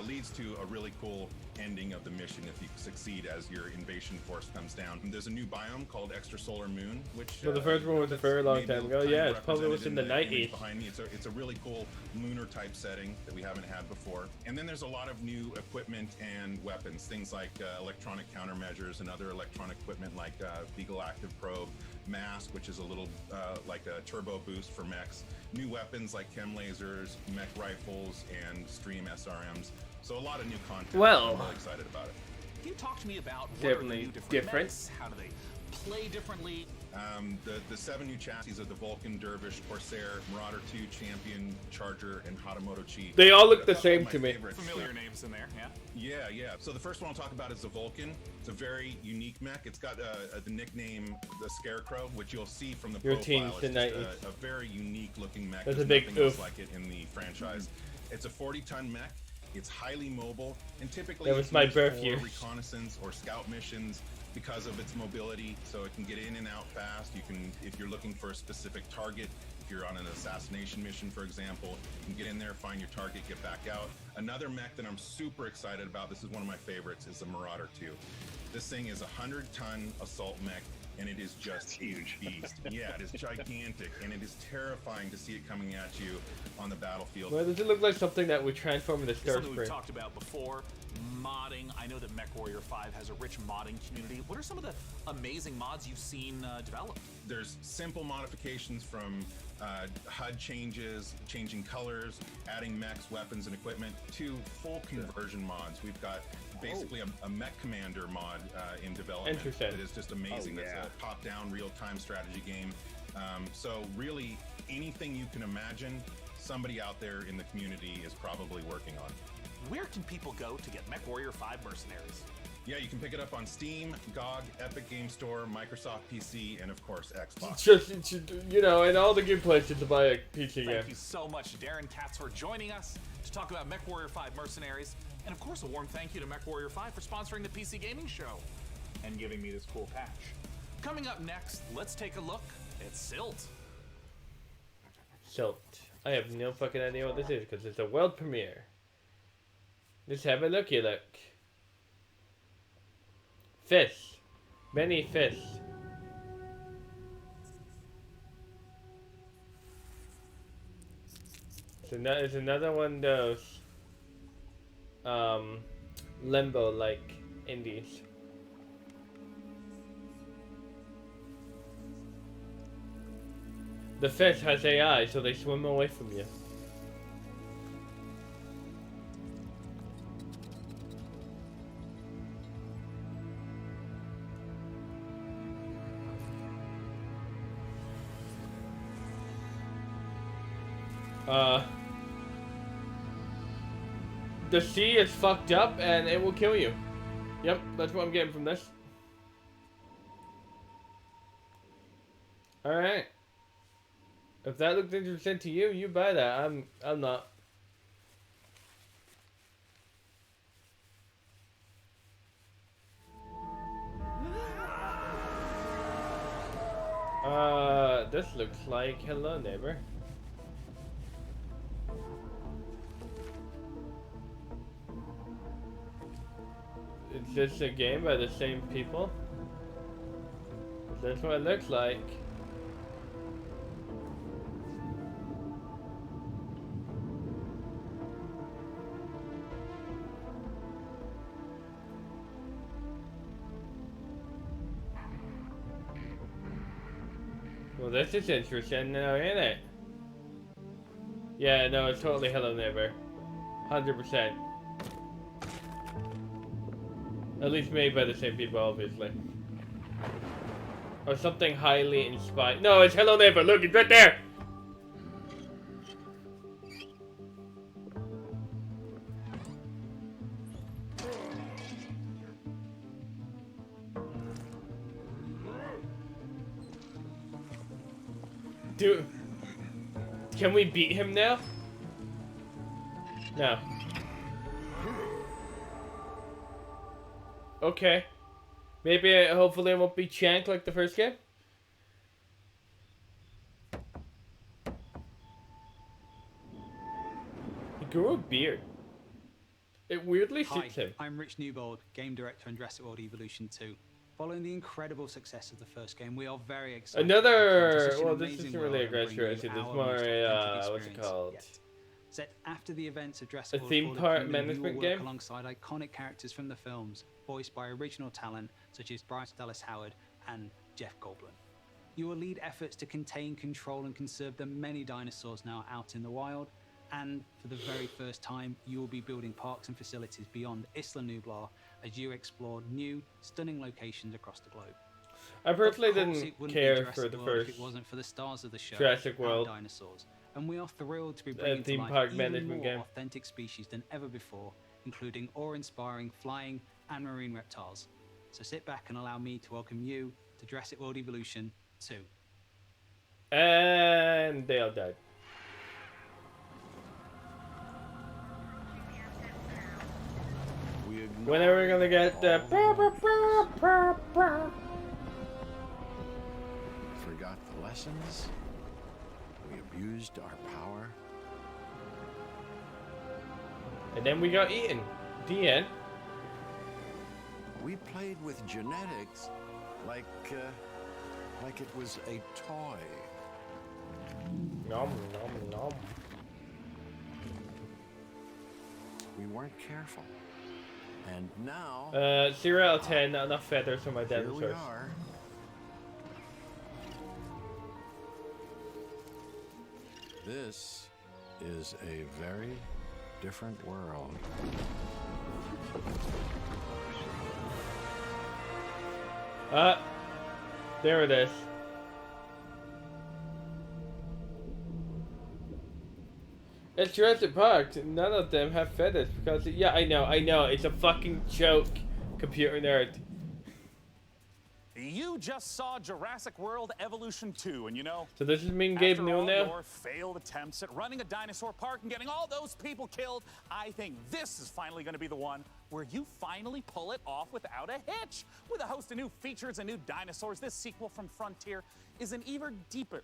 leads to a really cool ending of the mission if you succeed as your invasion force comes down. And there's a new biome called Extrasolar Moon, which So the first one was a very long time ago. Yeah, it's probably was in the 90s. Behind me, it's a really cool lunar type setting that we haven't had before. And then there's a lot of new equipment and weapons, things like electronic countermeasures and other electronic equipment like Beagle Active Probe, Mask, which is a little like a turbo boost for mechs, new weapons like chem lasers, mech rifles, and stream SRMs. So a lot of new content. Well, I'm really excited about it. Can you talk to me about what Definitely are the new different different. mechs? How do they play differently? The 7 new chassis are the Vulcan, Dervish, Corsair, Marauder 2, Champion, Charger, and Hatamoto Chi. They all look the That's same my to me. favorites. Familiar names in there, yeah? Yeah. So the first one I'll talk about is the Vulcan. It's a very unique mech. It's got the nickname the Scarecrow, which you'll see from the Your profile. team's It's the just a very unique looking mech. That's There's a big nothing else oof. like it in the franchise. It's a 40-ton mech. It's highly mobile, and typically That was it's my used birth for year. reconnaissance or scout missions because of its mobility. So it can get in and out fast. You can, if you're looking for a specific target, if you're on an assassination mission, for example, you can get in there, find your target, get back out. Another mech that I'm super excited about, this is one of my favorites, is the Marauder 2. This thing is a 100-ton assault mech, and it is just a beast. Yeah, it is gigantic, and it is terrifying to see it coming at you on the battlefield. Well, does it look like something that would transform into It's something we've Starscream? talked about before. Modding. I know that MechWarrior 5 has a rich modding community. What are some of the amazing mods you've seen developed? There's simple modifications from HUD changes, changing colors, adding mechs, weapons, and equipment, to full conversion mods. We've got basically a mech commander mod in development. Interesting. That is just amazing. Oh, yeah. That's a top-down, real-time strategy game. So really, anything you can imagine, somebody out there in the community is probably working on. Where can people go to get MechWarrior 5 Mercenaries? Yeah, you can pick it up on Steam, GOG, Epic Game Store, Microsoft PC, and of course Xbox. Just, you know, and all the good places to buy a PC game. Thank you so much, Darren Katz, for joining us to talk about MechWarrior 5 Mercenaries. And of course, a warm thank you to MechWarrior 5 for sponsoring the PC Gaming Show and giving me this cool patch. Coming up next, let's take a look at Silt. Silt. I have no fucking idea what this is because it's a world premiere. Let's have a looky look. Fists. Many fists. So now it's another one of those Limbo-like indies. The fish has AI, so they swim away from you. The sea is fucked up and it will kill you. Yep, that's what I'm getting from this. Alright. If that looks interesting to you, you buy that. I'm not. This looks like Hello Neighbor. Is this a game by the same people? That's what it looks like. Well, this is interesting now, isn't it? Yeah, no, it's totally Hello Neighbor. 100%. At least made by the same people, obviously. Or something highly inspired. No, it's Hello Neighbor. Look, it's right there. Dude, can we beat him now? No. Okay. Maybe, hopefully it won't be Shank like the first game. He grew a beard. It weirdly suits him. I'm Rich Newbold, game director on Jurassic World Evolution 2. Following the incredible success of the first game, we are very excited. Another, to well, transition this an isn't amazing really a world and bring graduation. you It's our more most a, authentic what's it experience called? yet. Set after the events of A Jurassic World theme Fallen park Kingdom, you will management work game? alongside iconic characters from the films, voiced by original talent such as Bryce Dallas Howard and Jeff Goldblum. You will lead efforts to contain, control, and conserve the many dinosaurs now out in the wild. And for the very first time, you will be building parks and facilities beyond Isla Nublar as you explore new, stunning locations across the globe. I personally Of course, didn't it wouldn't be care Jurassic for the World first if it wasn't for the stars of the show, Jurassic our World dinosaurs. And we are thrilled to be bringing to theme life park even management more game. authentic species than ever before, including awe-inspiring flying and marine reptiles. So sit back and allow me to welcome you to Jurassic World Evolution 2. And they all died. When are we gonna get the Forgot the lessons. We abused our power. And then we got eaten. The end. We played with genetics like it was a toy. Nom nom nom. We weren't careful. And now 0 out of 10, not enough feathers for my here dinosaurs. we are. This is a very different world. There it is. It's Jurassic Park. None of them have feathers because, yeah, I know, it's a fucking joke, computer nerd. You just saw Jurassic World Evolution 2, and you know... So this is me and Gabe after Newell all now? your failed attempts at running a dinosaur park and getting all those people killed, I think this is finally going to be the one where you finally pull it off without a hitch. With a host of new features and new dinosaurs, this sequel from Frontier is an even deeper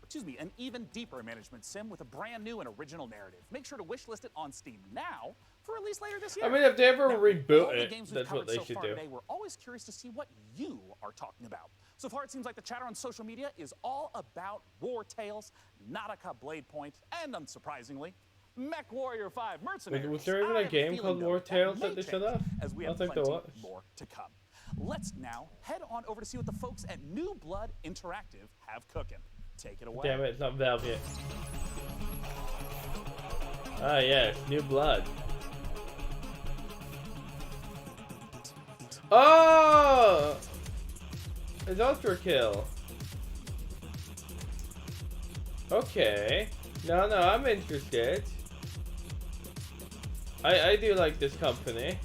management sim with a brand new and original narrative. Make sure to wishlist it on Steam now for release later this year. I mean, if they ever Now, reboot all the it, games we've that's what covered they so should far do. Today, we're always curious to see what you are talking about. So far, it seems like the chatter on social media is all about War Tales, Nautica Blade Point, and unsurprisingly, Mech Warrior 5 Mercenaries. Was there even I a have game feeling, called though, War Tales may that they change showed off? as we I have don't think there plenty was. more to come. Let's now head on over to see what the folks at New Blood Interactive have cooking. Take it away. Damn it, it's not Valve yet. Ah yes, New Blood. Oh! It's Ultra Kill. Okay. No, I'm interested. I do like this company.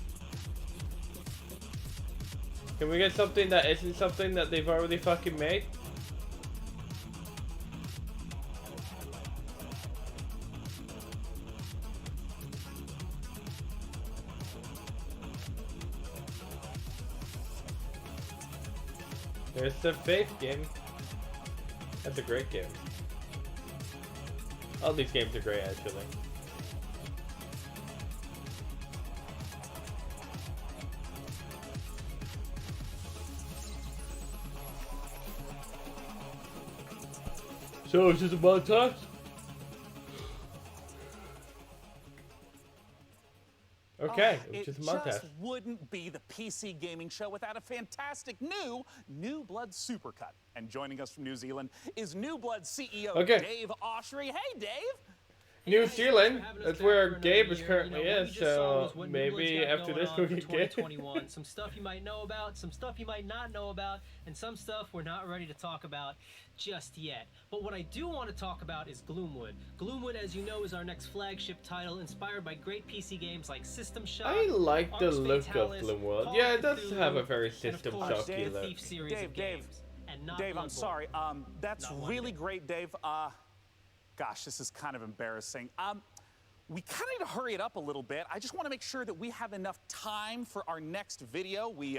Can we get something that isn't something that they've already fucking made? There's the Faith game. That's a great game. All these games are great, actually. So, is this a montage? Okay, It just a montage. just wouldn't be the PC gaming show without a fantastic New Blood Supercut. And joining us from New Zealand is New Blood CEO Okay. Dave Oshry. Hey, Dave. New Zealand, that's where Gabe is currently is, so maybe after this we'll get Gabe. 2021. Some stuff you might know about, some stuff you might not know about, and some stuff we're not ready to talk about just yet. But what I do want to talk about is Gloomwood. Gloomwood, as you know, is our next flagship title, inspired by great PC games like System Shock. I like the Arx look Fatalis, of Gloomwood. Call Yeah, of it does Cthulhu, have a very and of System course, Shocky the look. Thief series of games. And not Dave, I'm Bloodborne. sorry. That's Not one really bit. great, Dave. Gosh, this is kind of embarrassing. We kind of need to hurry it up a little bit. I just want to make sure that we have enough time for our next video. We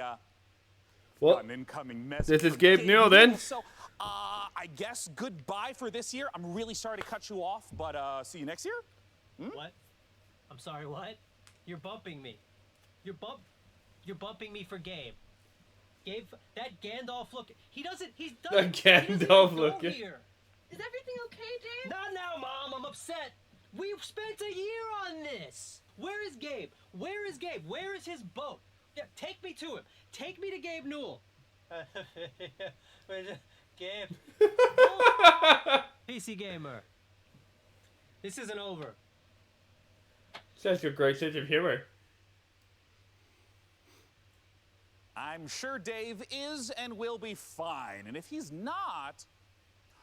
Well, Got an incoming message this is from Gabe Newell then. So, I guess goodbye for this year. I'm really sorry to cut you off, but see you next year. What? I'm sorry, what? You're bumping me. You're bumping me for Gabe. Gabe, that Gandalf look. He doesn't That he doesn't Gandalf even go look. here. Is everything okay, Dave? Not now, Mom. I'm upset. We've spent a year on this. Where is Gabe? Where is Gabe? Where is his boat? Yeah, take me to him. Take me to Gabe Newell. Gabe. PC Gamer. This isn't over. Such a great sense of humor. I'm sure Dave is and will be fine. And if he's not,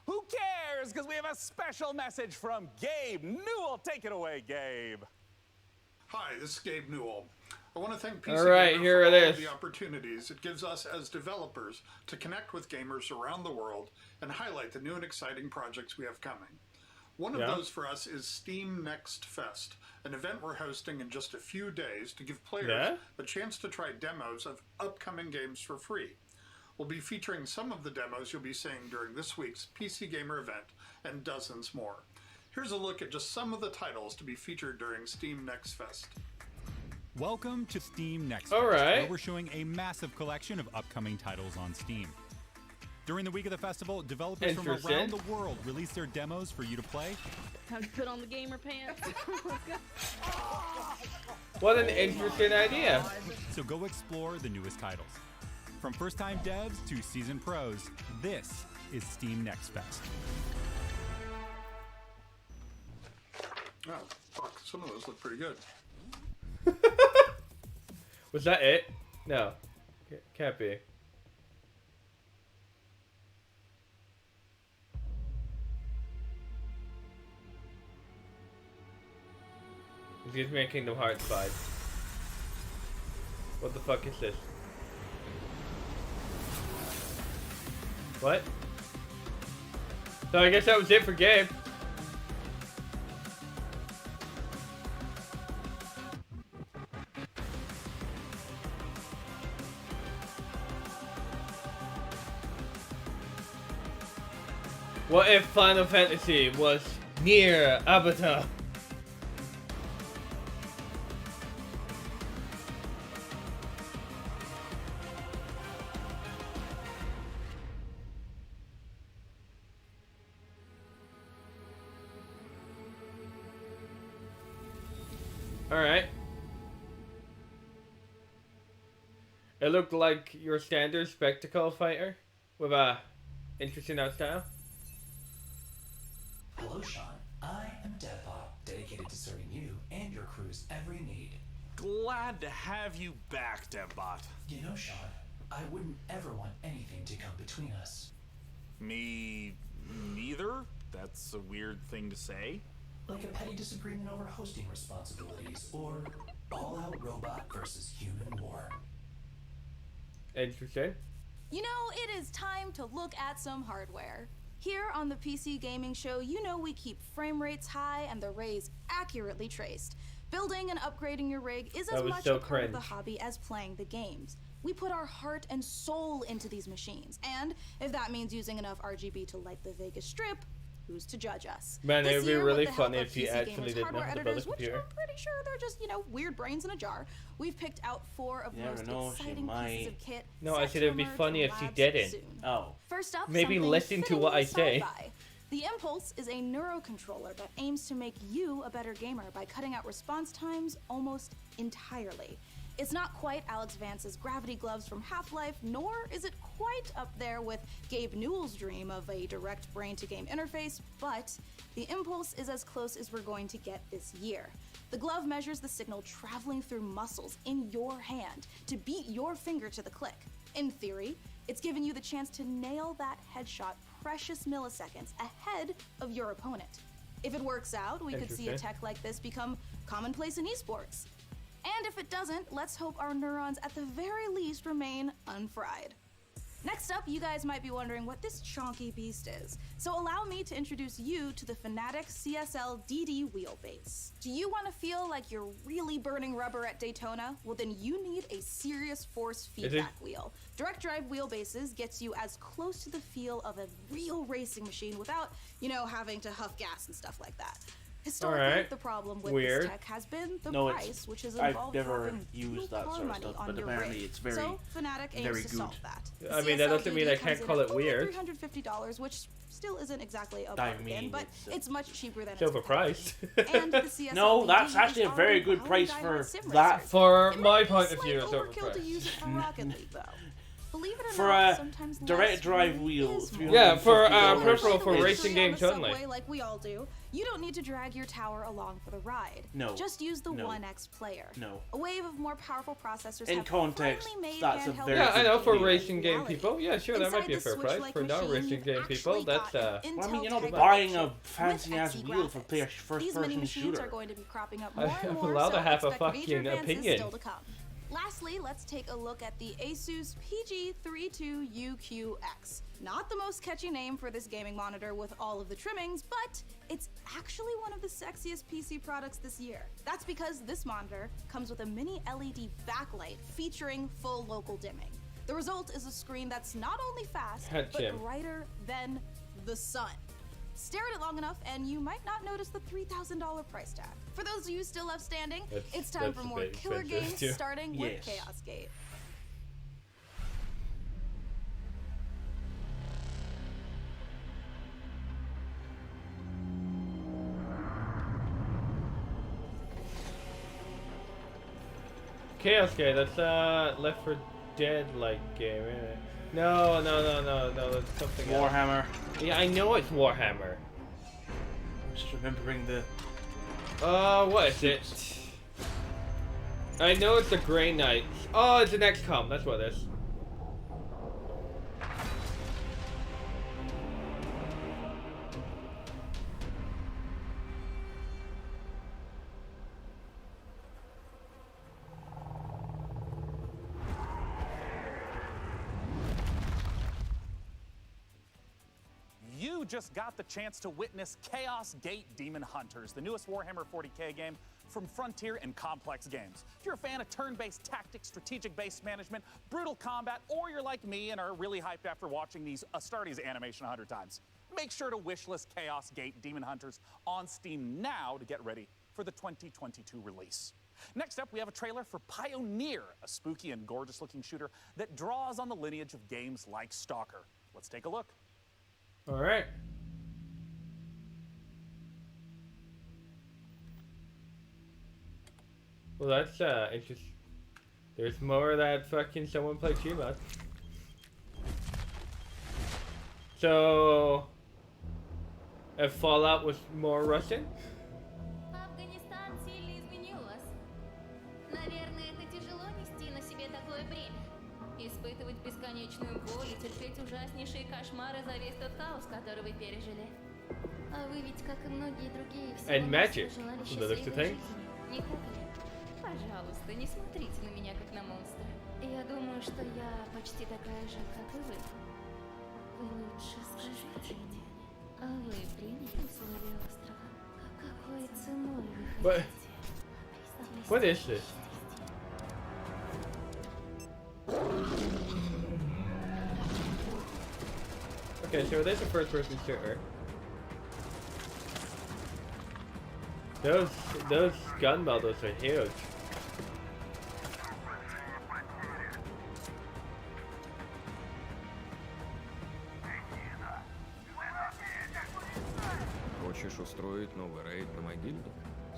who cares? Because we have a special message from Gabe Newell. Take it away, Gabe. Hi, this is Gabe Newell. I want to thank PC All right, Gamer here for it all is. of the opportunities it gives us as developers to connect with gamers around the world and highlight the new and exciting projects we have coming. One of Yeah. those for us is Steam Next Fest, an event we're hosting in just a few days to give players Yeah? a chance to try demos of upcoming games for free. We'll be featuring some of the demos you'll be seeing during this week's PC Gamer event and dozens more. Here's a look at just some of the titles to be featured during Steam Next Fest. Welcome to Steam Next All Fest, right. where we're showing a massive collection of upcoming titles on Steam. During the week of the festival, developers from Interesting. around the world release their demos for you to play. Time to put on the gamer pants. What an interesting idea. So go explore the newest titles. From first-time devs to seasoned pros, this is Steam Next Fest. Oh, fuck, some of those look pretty good. Was that it? No. Can't be. It gives me a Kingdom Hearts vibe. What the fuck is this? What? So I guess that was it for Gabe. What if Final Fantasy was Nier Avatar? Alright. It looked like your standard spectacle fighter with a interesting art style. Hello, Sean. I am Devbot, dedicated to serving you and your crew's every need. Glad to have you back, Devbot. You know, Sean, I wouldn't ever want anything to come between us. Me neither? That's a weird thing to say. Like a petty disagreement over hosting responsibilities, or all-out robot versus human war. Interesting. You know, it is time to look at some hardware. Here on the PC Gaming Show, you know we keep frame rates high and the rays accurately traced. Building and upgrading your rig is as much a part of the hobby as playing the games. We put our heart and soul into these machines, and if that means using enough RGB to light the Vegas Strip, who's to judge us? Man, it This would be year, really with the help funny of if you PC actually Gamer's didn't know hardware how to build a editors, which computer. I'm pretty sure they're just, weird brains in a jar, we've picked out 4 of the Never most know, she exciting might. pieces of kit. No, I set said to it would be emerge funny from if she labs didn't. soon. Oh. First up, Maybe something listen to what I fittingly say. sci-fi. The Impulse is a neurocontroller that aims to make you a better gamer by cutting out response times almost entirely. It's not quite Alex Vance's gravity gloves from Half-Life, nor is it quite up there with Gabe Newell's dream of a direct brain-to-game interface, but the Impulse is as close as we're going to get this year. The glove measures the signal traveling through muscles in your hand to beat your finger to the click. In theory, it's given you the chance to nail that headshot precious milliseconds ahead of your opponent. If it works out, we could see a Interesting. tech like this become commonplace in esports. And if it doesn't, let's hope our neurons at the very least remain unfried. Next up, you guys might be wondering what this chonky beast is. So allow me to introduce you to the Fanatec CSL DD wheelbase. Do you want to feel like you're really burning rubber at Daytona? Well, then you need a serious force feedback wheel. Direct drive wheelbases gets you as close to the feel of a real racing machine without, you know, having to huff gas and stuff like that. Historically, the problem with this tech has been the price, which has involved having used that sort of money stuff, on but your apparently rig. it's very, So Fanatec aims very to good. solve that. I mean, that doesn't mean I can't call it weird. $350, which still isn't exactly a I bargain, mean, but it's much cheaper than It's overpriced. And the CSL No, that's DD actually is a very already good price powered for by sim that. racers. For It my might be point of slight view, it's overkill to overpriced. use it for Rocket League, though. Believe it or For not, a sometimes direct less drive really wheel, is more. Yeah, for $350 peripheral for is- racing On games the only. subway like we all do, you don't need to drag your tower along for the ride. No. Just use the No. 1X player. No. A wave of more powerful processors In have context, finally made that's a handheld very Yeah, I know for good deal. racing game people. Yeah, sure, that Inside might be a the fair price. Switch-like For machine, non-racing you've game people, actually that's got an Well, I mean, you're not Intel buying Tiger a fancy ass SE wheel for graphics. first These mini person machines shooter. are going to be cropping up I more and am more, allowed so to have a expect major fucking advances opinion. still to come. Lastly, let's take a look at the Asus PG32UQX. Not the most catchy name for this gaming monitor with all of the trimmings, but it's actually one of the sexiest PC products this year. That's because this monitor comes with a mini LED backlight featuring full local dimming. The result is a screen that's not only fast, Head but Jim. brighter than the sun. Stare at it long enough and you might not notice the $3,000 price tag. For those of you still left standing, it's time for that's a more bit killer expensive, games too. starting with Yes. Chaos Gate. Chaos Gate, that's Left 4 Dead like game, isn't it? No, that's something else. Warhammer. Yeah, I know it's Warhammer. I'm just remembering the. What is it? I know it's the Grey Knights. Oh, it's an XCOM, that's what it is. You just got the chance to witness Chaos Gate Demon Hunters, the newest Warhammer 40k game from Frontier and Complex Games. If you're a fan of turn-based tactics, strategic-based management, brutal combat, or you're like me and are really hyped after watching these Astartes animation 100 times, make sure to wishlist Chaos Gate Demon Hunters on Steam now to get ready for the 2022 release. Next up, we have a trailer for Pioneer, a spooky and gorgeous-looking shooter that draws on the lineage of games like Stalker. Let's take a look. Alright. Well, that's interesting. There's more of that fucking someone play Gmod. So, if Fallout was more Russian? Афганистан сильно изменил вас. Наверное, это тяжело нести на себе такое бремя. Испытывать бесконечную боль и терпеть ужаснейшие кошмары за весь тот хаос, который вы пережили. А вы ведь, как и многие другие, всего And magic. желали So that's the счастливой thing. жизни. Не так ли? Пожалуйста, не смотрите на меня, как на монстра. Я думаю, что я почти такая же, как и вы. Вы лучше скажите мне, а вы приняли условия острова? Какой ценой вы What? хотите? What is this? Okay, so there's a first-person shooter. Those gun models are huge. Хочешь устроить новый рейд на могильник?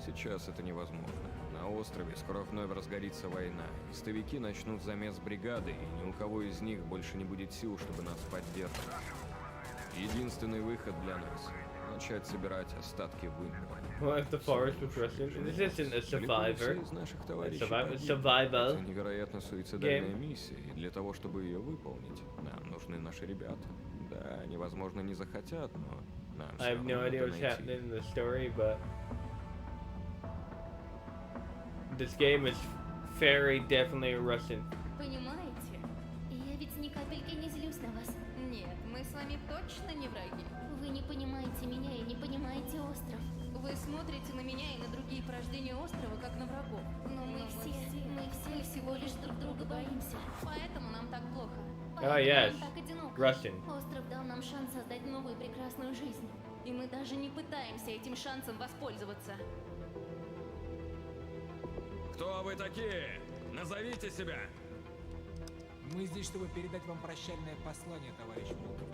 Сейчас это невозможно. На острове скоро вновь разгорится война. Истовики начнут замес бригады, и ни у кого из них больше не будет сил, чтобы нас поддерживать. Единственный выход для нас — начать собирать остатки вымпела. What if the forest was Russian? This isn't a survivor. Все из наших товарищей погибли. Survival. Это невероятно суицидальная game. миссия, и для того, чтобы ее выполнить, нам нужны наши ребята. Да, они, возможно, не захотят, но нам I все have равно no idea надо what's найти. happening in the story, but this game is very definitely Russian. Понимаете? Я ведь ни капельки не злюсь вами точно не враги? Вы не понимаете меня и не понимаете остров. Вы смотрите на меня и на другие порождения острова, как на врагов. Но мы все всего лишь друг друга боимся. Поэтому нам так плохо. Oh, yes. Нам так одиноко. Russian. Остров дал нам шанс создать новую прекрасную жизнь. И мы даже не пытаемся этим шансом воспользоваться. Кто вы такие? Назовите себя! Мы здесь, чтобы передать вам прощальное послание, товарищ Волков.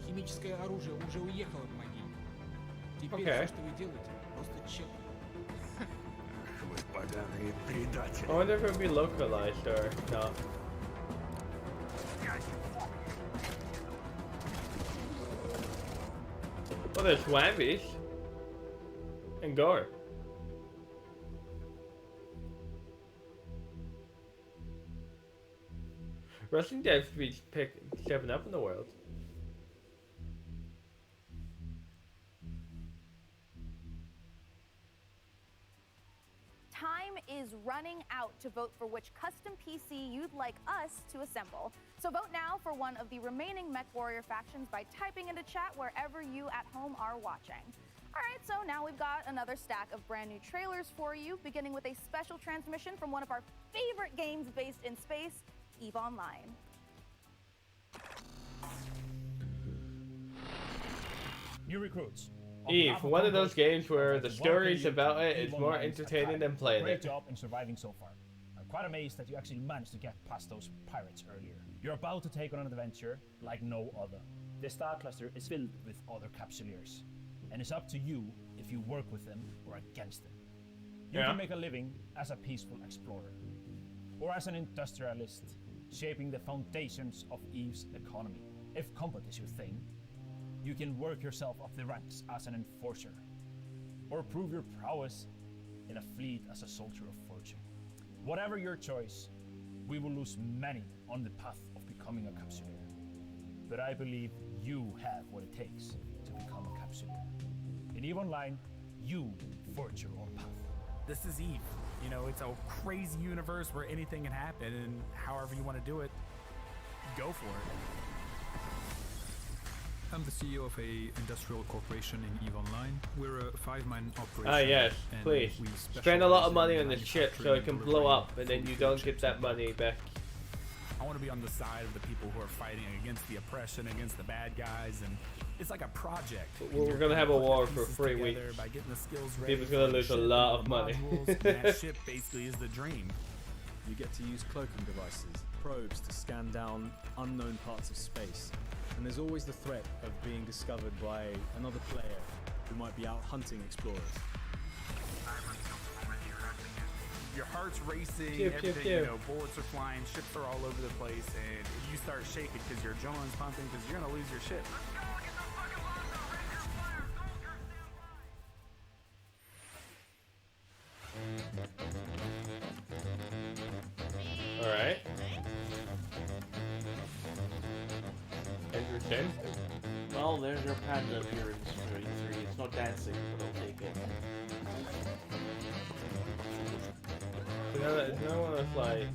Химическое оружие уже уехало в могилу. Теперь Okay. все, что вы делаете, просто тщетно. Вы поганые предатели. I wonder if it would be localized or not. Well, there's Whambies. And Gore. Wrestling devs be stepping up in the world. Time is running out to vote for which custom PC you'd like us to assemble. So vote now for one of the remaining MechWarrior factions by typing into chat wherever you at home are watching. All right, so now we've got another stack of brand new trailers for you, beginning with a special transmission from one of our favorite games based in space, EVE Online. New recruits. EVE, one of those games where the stories about it is more entertaining than playing Great it. job in surviving so far. I'm quite amazed that you actually managed to get past those pirates earlier. You're about to take on an adventure like no other. This star cluster is filled with other capsuleers, and it's up to you if you work with them or against them. You Yeah. can make a living as a peaceful explorer, or as an industrialist, shaping the foundations of EVE's economy. If combat is your thing, you can work yourself up the ranks as an enforcer, or prove your prowess in a fleet as a soldier of fortune. Whatever your choice, we will lose many on the path of becoming a capsuleer. But I believe you have what it takes to become a capsuleer. In EVE Online, you forge your own path. This is EVE. You know, it's a crazy universe where anything can happen, and however you want to do it, go for it. I'm the CEO of a industrial corporation in EVE Online. We're a 5-man operation. Ah yes, and please. we Spend a lot of specialize money in on the ship so it can manufacturing, blow up and delivering then you don't get that money back. I want to be on the side of the people who are fighting against the oppression, against the bad guys, and it's like a project. We're gonna have a war for 3 weeks. By getting the skills ready People's gonna for the lose a ship and lot all of the money. modules, and that ship basically is the dream. You get to use cloaking devices, probes to scan down unknown parts of space. And there's always the threat of being discovered by another player who might be out hunting explorers. Your heart's racing, Pew, pew, everything, pew. you know, bullets are flying, ships are all over the place, and you start shaking because your adrenaline's pumping because you're gonna lose your ship. Alright. Interesting. Well, there's your panda appearance for E3. It's not dancing, but I'll take it. So now it's like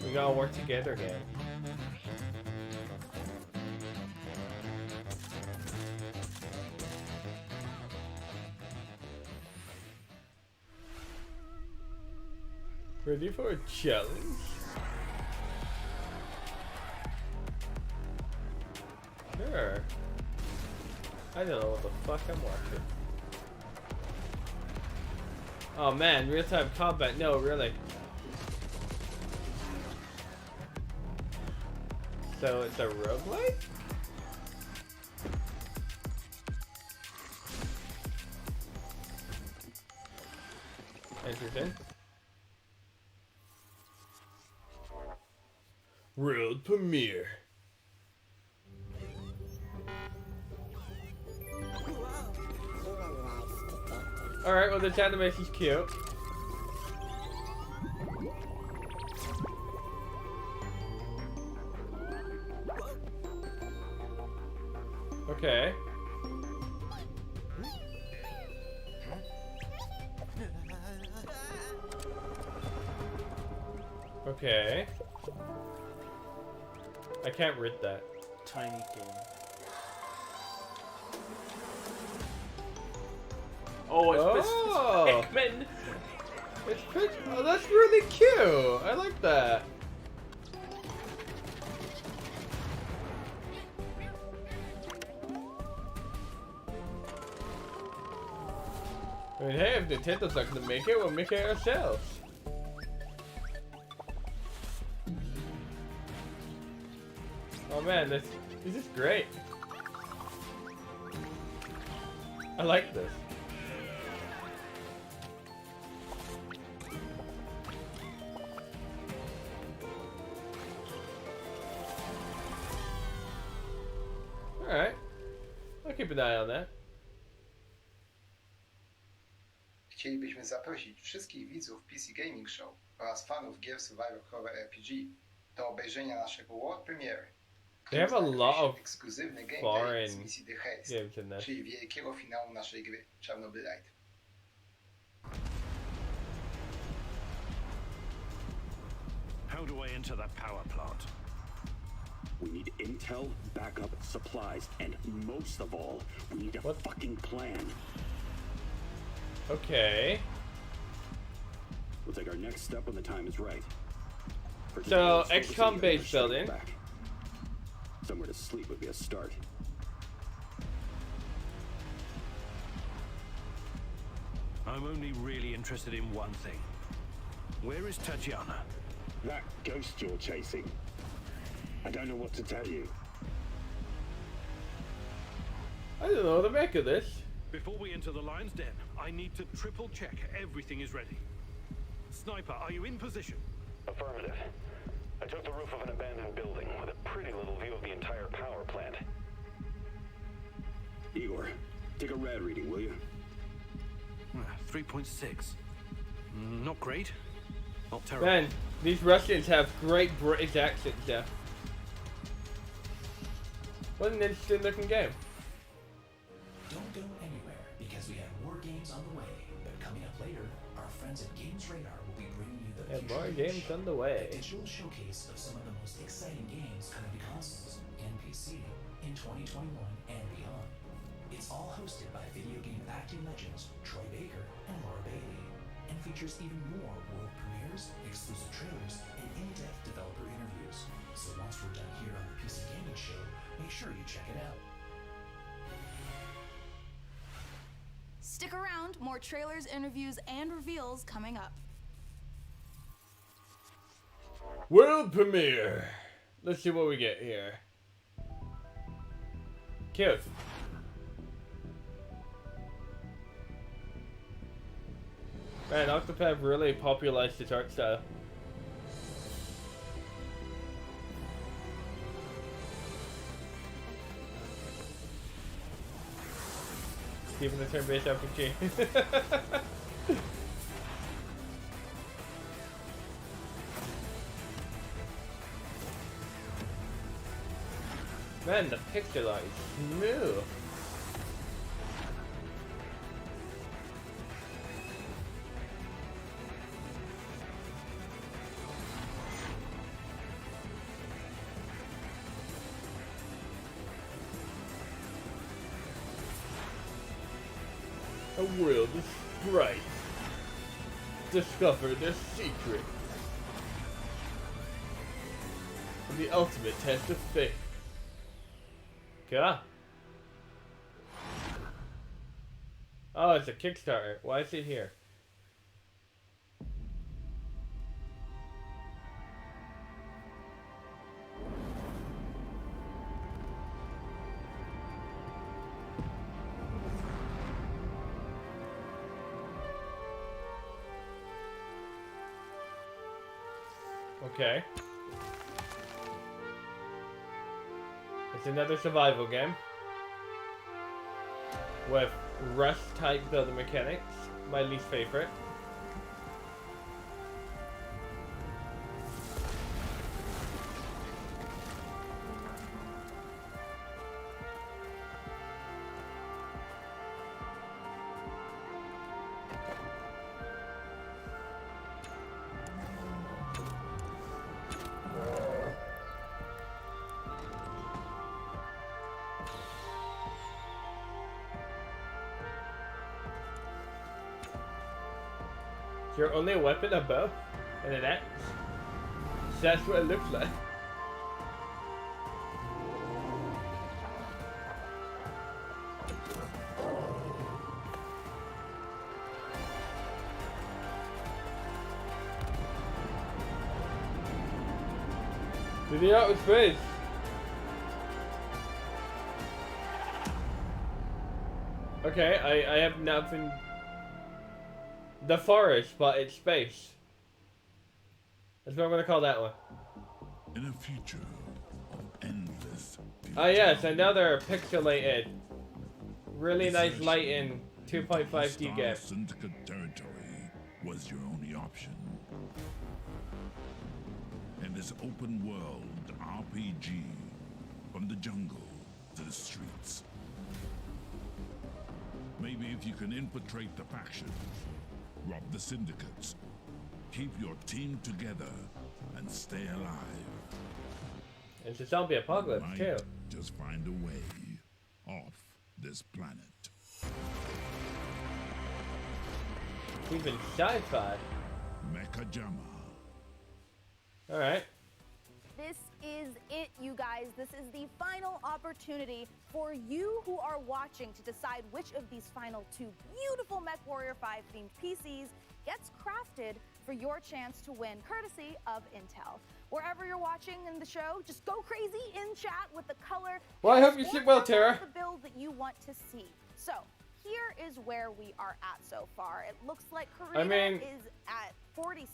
we gotta work together again. Ready for a challenge? Sure. I don't know what the fuck I'm watching. Oh man, real-time combat. No, really. So it's a roguelike? Interesting. World premiere. Alright, well this animation's cute. Okay. Okay. I can't read that. tiny game. Oh, it's Pikmin! It's Pikmin. Oh, that's really cute. I like that. I mean, hey, if Nintendo's not gonna make it, we'll make it ourselves. Oh man, this is great. I like this. Alright. I'll keep an eye on that. Chcielibyśmy zaprosić wszystkich widzów PC Gaming Show oraz fanów gier Survivor Horror RPG do obejrzenia naszego world premiery. They have a lot of ekskluzywny gameplay z foreign misji The Haste, games in this. czyli wielkiego finału naszej gry Chernobylite. How do I enter that power plant? We need intel, backup, supplies, and most of all, we need a fucking plan. Okay. We'll take our next step when the time is right. For So, today, let's focus XCOM on base getting straight building. back. Somewhere to sleep would be a start. I'm only really interested in one thing. Where is Tatiana? That ghost you're chasing. I don't know what to tell you. I don't know what to make of this. Before we enter the lion's den, I need to triple check everything is ready. Sniper, are you in position? Affirmative. I took the roof of an abandoned building with a pretty little view of the entire power plant. Igor, take a rad reading, will you? 3.6. Not great. Not terrible. Man, these Russians have great British accents there. What an interesting looking game. Don't go anywhere because we have more games on the way. But coming up later, our friends at Games Radar will be bringing you the And Future more Gaming games Show, on the way. a digital showcase of some of the most exciting games coming to consoles and PC in 2021 and beyond. It's all hosted by video game acting legends Troy Baker and Laura Bailey, and features even more world premieres, exclusive trailers, and in-depth developer interviews. So once we're done here on the PC Gaming Show, make sure you check it out. Stick around, more trailers, interviews, and reveals coming up. World premiere. Let's see what we get here. Cute. Man, Octopath really popularized its art style. Even the turn-based RPG. Man, the pixel art is smooth. A world is bright. Discover the secret of the ultimate test of faith. Okay. Oh, it's a Kickstarter. Why is it here? Okay. It's another survival game with Rust-type building mechanics, my least favorite. Is your only weapon a bow and an axe? That's what it looks like. To the outer space. Okay, I have nothing. The forest, but it's space. That's what I'm gonna call that one. In a future of endless. Ah yes, another pixelated, really nice lighting 2.5D game. Syndicate territory was your only option. In this open world RPG, from the jungle to the streets. Maybe if you can infiltrate the factions, rob the syndicates, keep your team together, and stay alive. It's a zombie apocalypse too. Just find a way off this planet. Even sci-fi. Mechajama. Alright. This is it, you guys. This is the final opportunity for you who are watching to decide which of these final 2 beautiful MechWarrior 5 themed PCs gets crafted for your chance to win, courtesy of Intel. Wherever you're watching in the show, just go crazy in chat with the color. Well, I hope you sleep well, Tara. The build that you want to see. So here is where we are at so far. It looks like Karina is at 46%.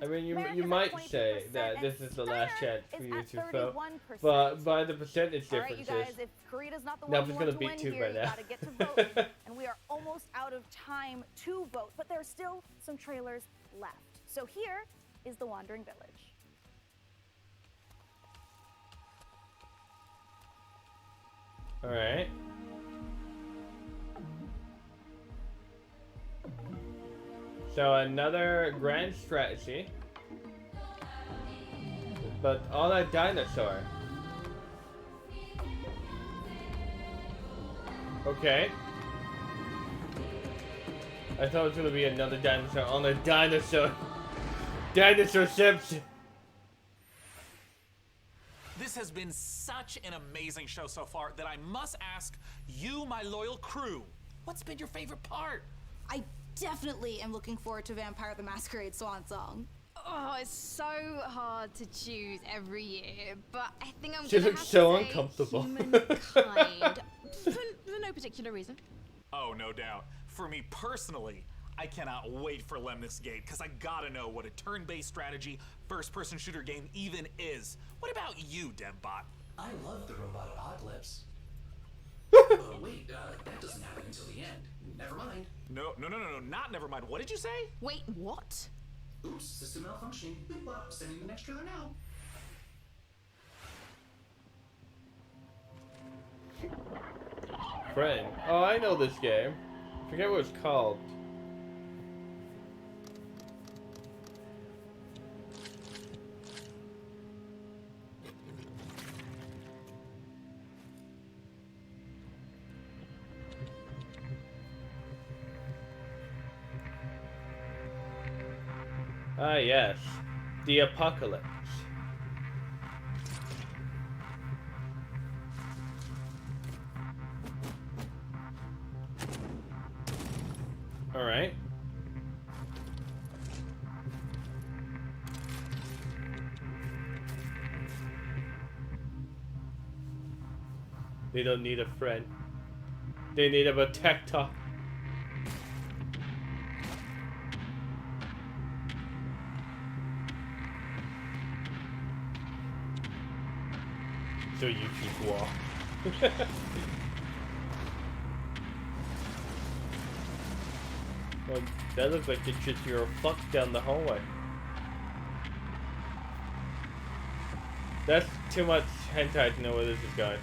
I mean, you Merrick is might at 22%, say that and this is the last chance for is you at to vote, 31%. but by the percentage All right, you differences, guys, if Karina's not the one nothing's who gonna wants to beat win 2 here, right you now. gotta get to vote. And we are almost out of time to vote, but there's still some trailers left. So here is The Wandering Village. all right. So another grand strategy, but on a dinosaur. Okay. I thought it was gonna be another dinosaur on a dinosaur. Dinosaurception. This has been such an amazing show so far that I must ask you, my loyal crew, what's been your favorite part? I definitely am looking forward to Vampire the Masquerade Swan Song. Oh, it's so hard to choose every year, but I think I'm She gonna looks have so to say uncomfortable. Humankind. for no particular reason. Oh, no doubt. For me personally, I cannot wait for Lemnis Gate, because I gotta know what a turn-based strategy first-person shooter game even is. What about you, DevBot? I love the robot apocalypse. Wait, that doesn't happen until the end. Never mind. No, not never mind. What did you say? Wait, what? Oops, system malfunctioning. Well, sending the next trailer now. Friend. Oh, I know this game. I forget what it's called. Ah, yes. The Apocalypse. Alright. They don't need a friend. They need a protector. So you keep walk. Well, that looks like it's just your fuck down the hallway. That's too much hentai to know where this is going.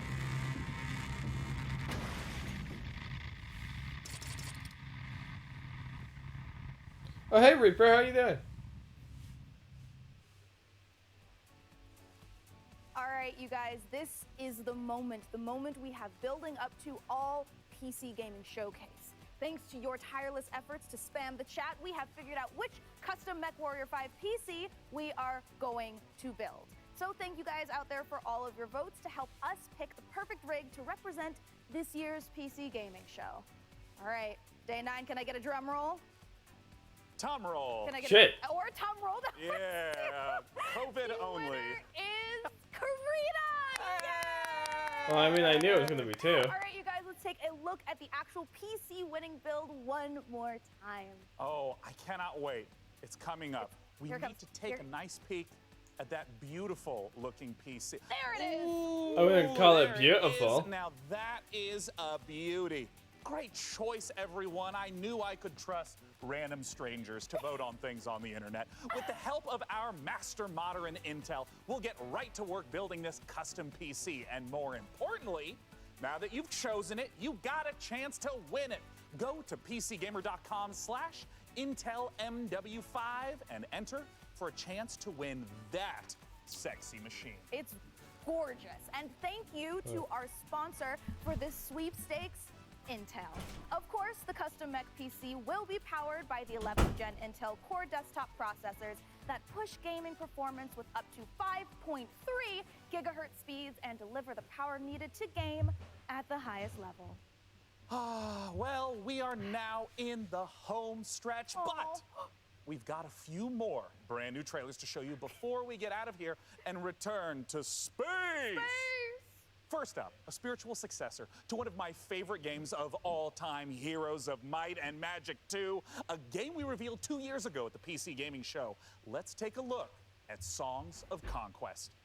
Oh hey Reaper, how you doing? Alright, you guys, this is the moment we have building up to all PC Gaming Showcase. Thanks to your tireless efforts to spam the chat, we have figured out which custom MechWarrior 5 PC we are going to build. So thank you guys out there for all of your votes to help us pick the perfect rig to represent this year's PC gaming show. All right, day 9, can I get a drum roll? Tom roll. Can I get or a Tom roll? Yeah, COVID only. Is Karina! Well, I mean, I knew it was going to be 2. All right, you guys, let's take a look at the actual PC winning build one more time. Oh, I cannot wait. It's coming up. We need to take a nice peek at that beautiful looking PC. There it is. I wouldn't call it beautiful. Now that is a beauty. Great choice, everyone. I knew I could trust random strangers to vote on things on the internet. With the help of our master modder in Intel, we'll get right to work building this custom PC. And more importantly, now that you've chosen it, you got a chance to win it. Go to PCGamer.com/IntelMW5 and enter for a chance to win that sexy machine. It's gorgeous. And thank you to our sponsor for this sweepstakes, Intel. Of course, the custom mech PC will be powered by the 11th gen Intel Core desktop processors that push gaming performance with up to 5.3 gigahertz speeds and deliver the power needed to game at the highest level. Well, we are now in the home stretch, but we've got a few more brand new trailers to show you before we get out of here and return to space. First up, a spiritual successor to one of my favorite games of all time, Heroes of Might and Magic 2, a game we revealed 2 years ago at the PC Gaming Show. Let's take a look at Songs of Conquest.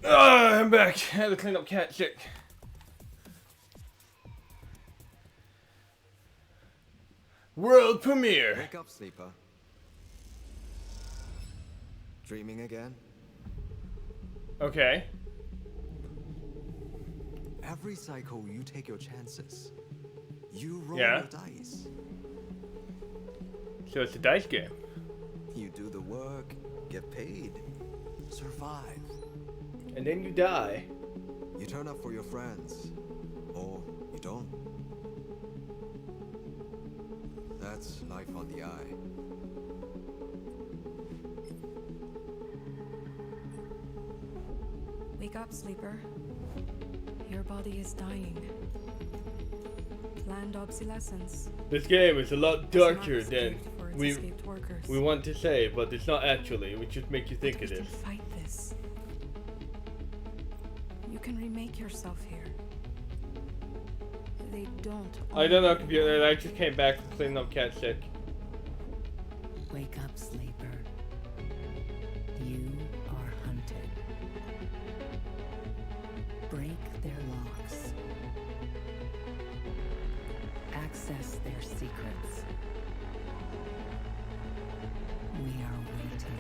I'm back. I had to clean up cat shit. World premiere. Wake up, sleeper. Dreaming again? Okay. Every cycle, you take your chances. You roll Yeah. the dice. So it's a dice game. You do the work, get paid, survive. And then you die. You turn up for your friends, or you don't. That's life on the eye. Wake up, sleeper. Your body is dying. Planned obsolescence. This game is a lot darker than for its we escaped workers. want to say, but it's not actually. We just make you think it is. Fight this. You can remake yourself here. They don't. I don't know, computer. I just came back from cleaning up cat shit. Wake up, sleeper. You are hunted. Break their locks. Access their secrets. We are waiting.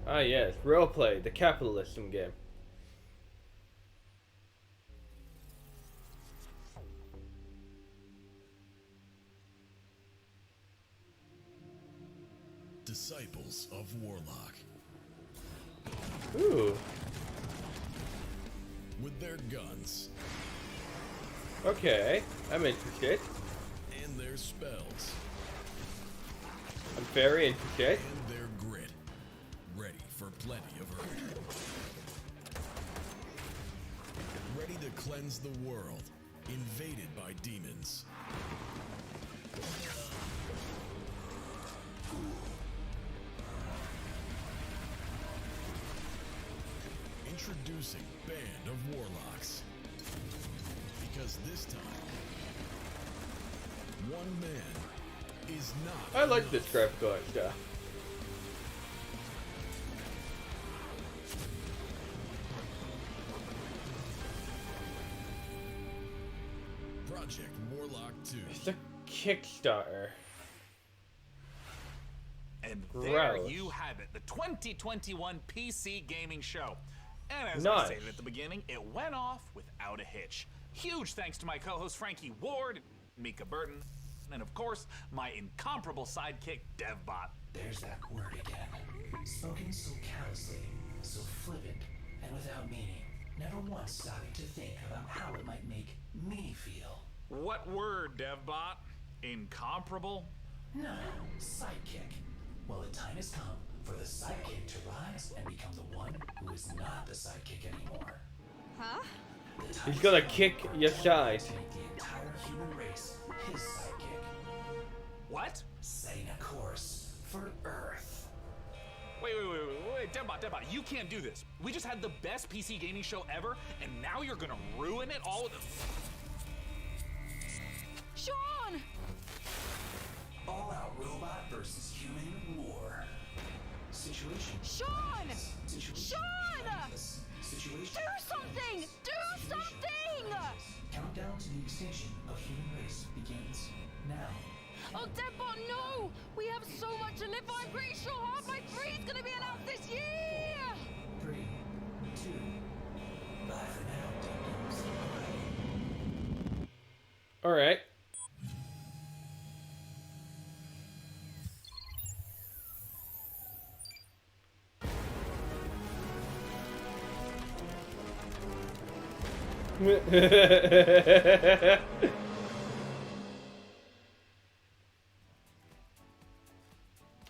Ah yes, Roleplay, the capitalism game. Disciples of Warlock. Ooh. with their guns. Okay, I'm interested. And their spells. I'm very interested. And their grit. Ready for plenty of hurt. Ready to cleanse the world. Invaded by demons. Introducing Band of Warlocks. Because this time, one man is not I like this graphical art stuff. Project Warlock 2. It's a Kickstarter. And Gross. there you have it, the 2021 PC Gaming Show. And as I Nice. stated at the beginning, it went off without a hitch. Huge thanks to my co-host Frankie Ward, Mika Burton, and of course, my incomparable sidekick, DevBot. There's that word again. Spoken so callously, so flippant, and without meaning. Never once stopping to think about how it might make me feel. What word, DevBot? Incomparable? No, sidekick. Well, the time has come for the sidekick to rise and become the one who is not the sidekick anymore. Huh? He's gonna kick your side. To make the entire human race his sidekick. What? Setting a course for Earth. Wait, DevBot, you can't do this. We just had the best PC gaming show ever, and now you're gonna ruin it all with Sean! All-out robot versus human war. Situation. Sean! Situation. Sean! Situation. Do something! Do something! Countdown to the extinction of human race begins now. Oh, Deadbot, no! We have so much to live for. I'm pretty sure Half-Life 3 is gonna be announced this year! 3, 2, bye for now, Dum-Dums. Alright.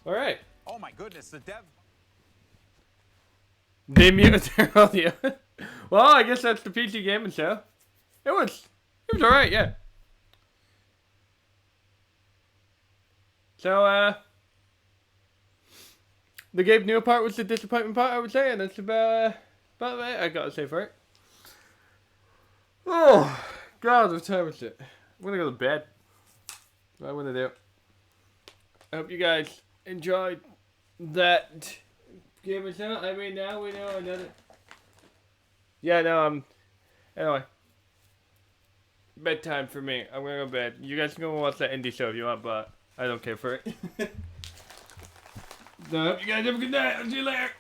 Alright. Oh my goodness, the dev. They muted their audio. Well, I guess that's the PC Gaming Show. It was alright, yeah. So, the Gabe Newell part was the disappointment part, I would say, and that's about it I gotta say for it. Oh, God, what time is it? I'm gonna go to bed. What I'm gonna do. I hope you guys enjoyed that gaming show. I mean, now we know another. Yeah, no, anyway. Bedtime for me. I'm gonna go to bed. You guys can go watch that indie show if you want, but I don't care for it. So I hope you guys have a good night. I'll see you later.